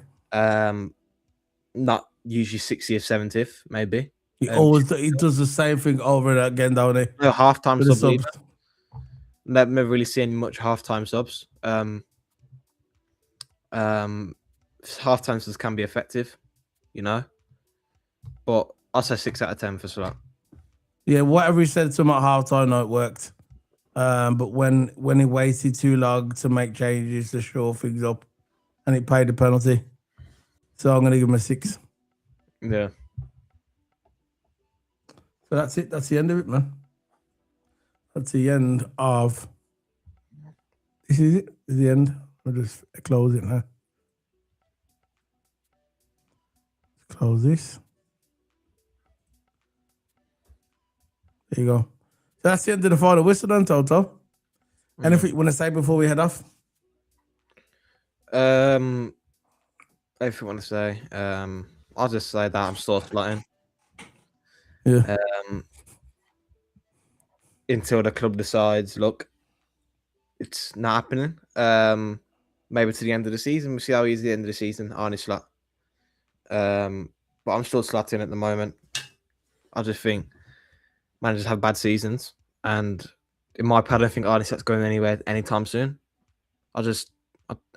Speaker 2: Not usually 60th, 70th, maybe.
Speaker 1: He does the same thing over and again, don't he?
Speaker 2: No halftime subs. Never really seen much halftime subs. Halftime subs can be effective, you know. But I'll say 6 out of 10 for Salah. Yeah,
Speaker 1: whatever he said to him at halftime, no, it worked. But when he waited too long to make changes to shore things up, and he paid the penalty, so I'm gonna give him a 6.
Speaker 2: Yeah.
Speaker 1: So that's it. That's the end of it, man. That's the end of. This is it. This is the end. We'll just close it now. Close this. There you go. So that's the end of the final whistle done, Toto. Anything you want to say before we head off?
Speaker 2: Everything I want to say. I'll just say that I'm still slotting.
Speaker 1: Yeah.
Speaker 2: Until the club decides, look, it's not happening. Maybe to the end of the season. We'll see how easy the end of the season. Arnie slot. But I'm still slotting at the moment. I just think managers have bad seasons, and in my opinion, I don't think Arnie slot's going anywhere anytime soon.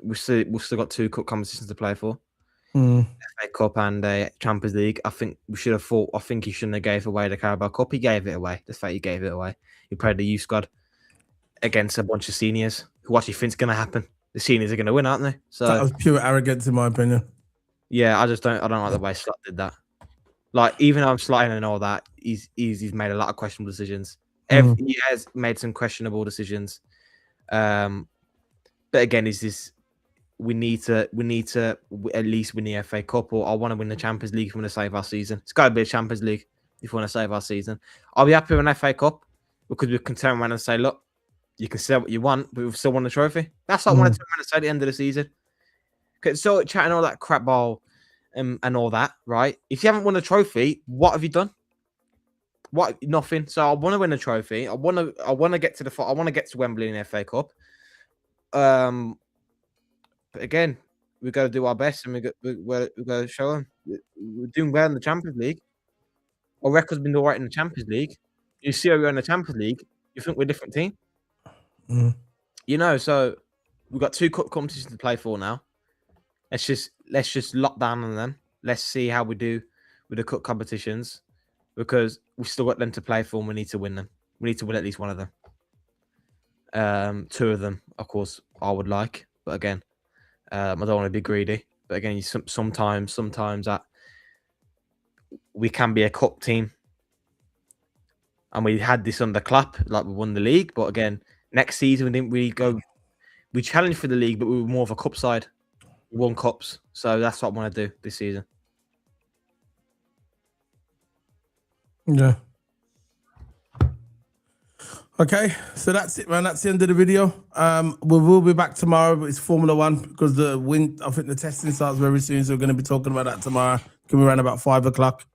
Speaker 2: We've still got 2 cup competitions to play for. FA Cup and a Champions League. I think we should have thought. I think he shouldn't have gave away the Carabao Cup. He gave it away. The fact he gave it away. He played the youth squad against a bunch of seniors. Who actually think's going to happen? The seniors are going to win, aren't they? So
Speaker 1: that was pure arrogance, in my opinion.
Speaker 2: Yeah, I don't like the way Slot did that. Like, even though I'm slotting and all that, he's made a lot of questionable decisions. He has made some questionable decisions. But again, is this? We need to at least win the FA Cup, or I want to win the Champions League if we want to save our season. It's got to be a Champions League if we want to save our season. I'll be happy with an FA Cup because we can turn around and say, look, you can say what you want, but we still won the trophy. That's what I want to turn around and say at the end of the season. So chatting all that crap ball and all that, right? If you haven't won a trophy, what have you done? What? Nothing. So I want to win a trophy. I want to get to I want to get to Wembley in the FA Cup. But again, we got to do our best, and we got to show them we're doing well in the Champions League. Our record's been all right in the Champions League. You see how we're in the Champions League, you think we're a different team. You know, so we've got 2 cup competitions to play for now. Let's just lock down on them. Let's see how we do with the cup competitions, because we've still got them to play for, and we need to win them. We need to win at least one of them. 2 of them, of course, I would like, but again, I don't want to be greedy. But again, sometimes that we can be a cup team, and we had this under Klopp, like we won the league. But again, next season we didn't really go. We challenged for the league, but we were more of a cup side. We won cups, so that's what I want to do this season.
Speaker 1: Yeah. Okay, so that's it, man. That's the end of the video. We will be back tomorrow, but it's Formula One because I think the testing starts very soon, so we're going to be talking about that tomorrow. Can be around about 5 o'clock.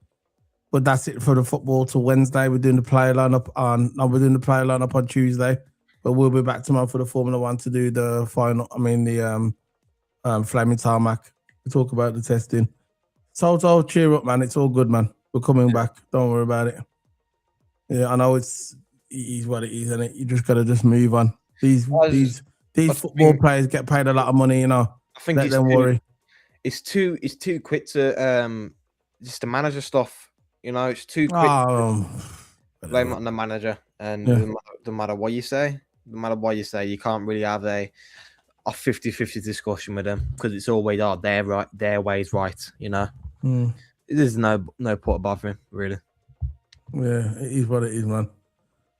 Speaker 1: But that's it for the football till Wednesday. We're doing the player lineup on Tuesday, but we'll be back tomorrow for the Formula One to do the final. I mean the flaming tarmac. We talk about the testing. So cheer up, man. It's all good, man. We're coming back. Don't worry about it. Yeah, I know it's what it is, and you just gotta just move on. These football players get paid a lot of money, you know.
Speaker 2: I think let them worry. It's too quick to just the manager stuff. You know, it's too quick to blame on the manager, and no matter what you say, you can't really have a 50-50 discussion with them, because it's always their way's right. You know, there's no point bothering really.
Speaker 1: Yeah, it is what it is, man.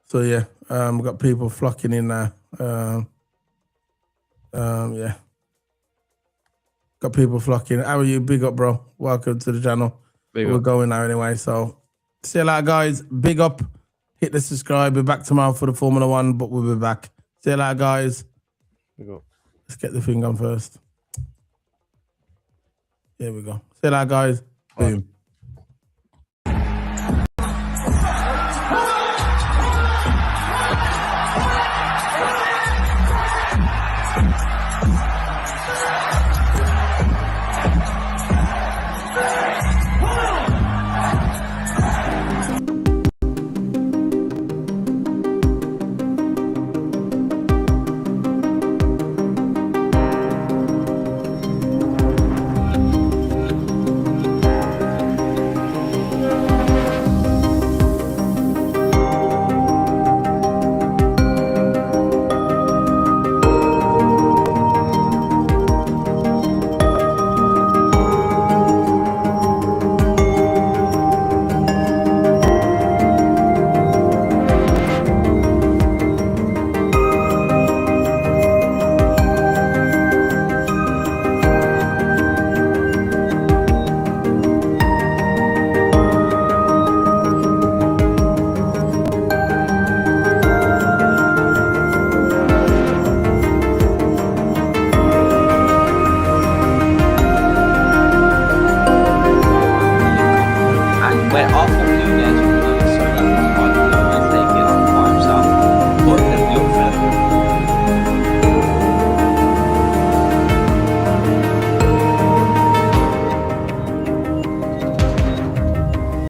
Speaker 1: So yeah, we've got people flocking in now. Yeah. Got people flocking. How are you? Big up, bro. Welcome to the channel. We're going now anyway. So see you later, guys. Big up. Hit the subscribe. We're back tomorrow for the Formula One, but we'll be back. See you later, guys. Let's get the thing on first. Here we go. See you later, guys. Boom.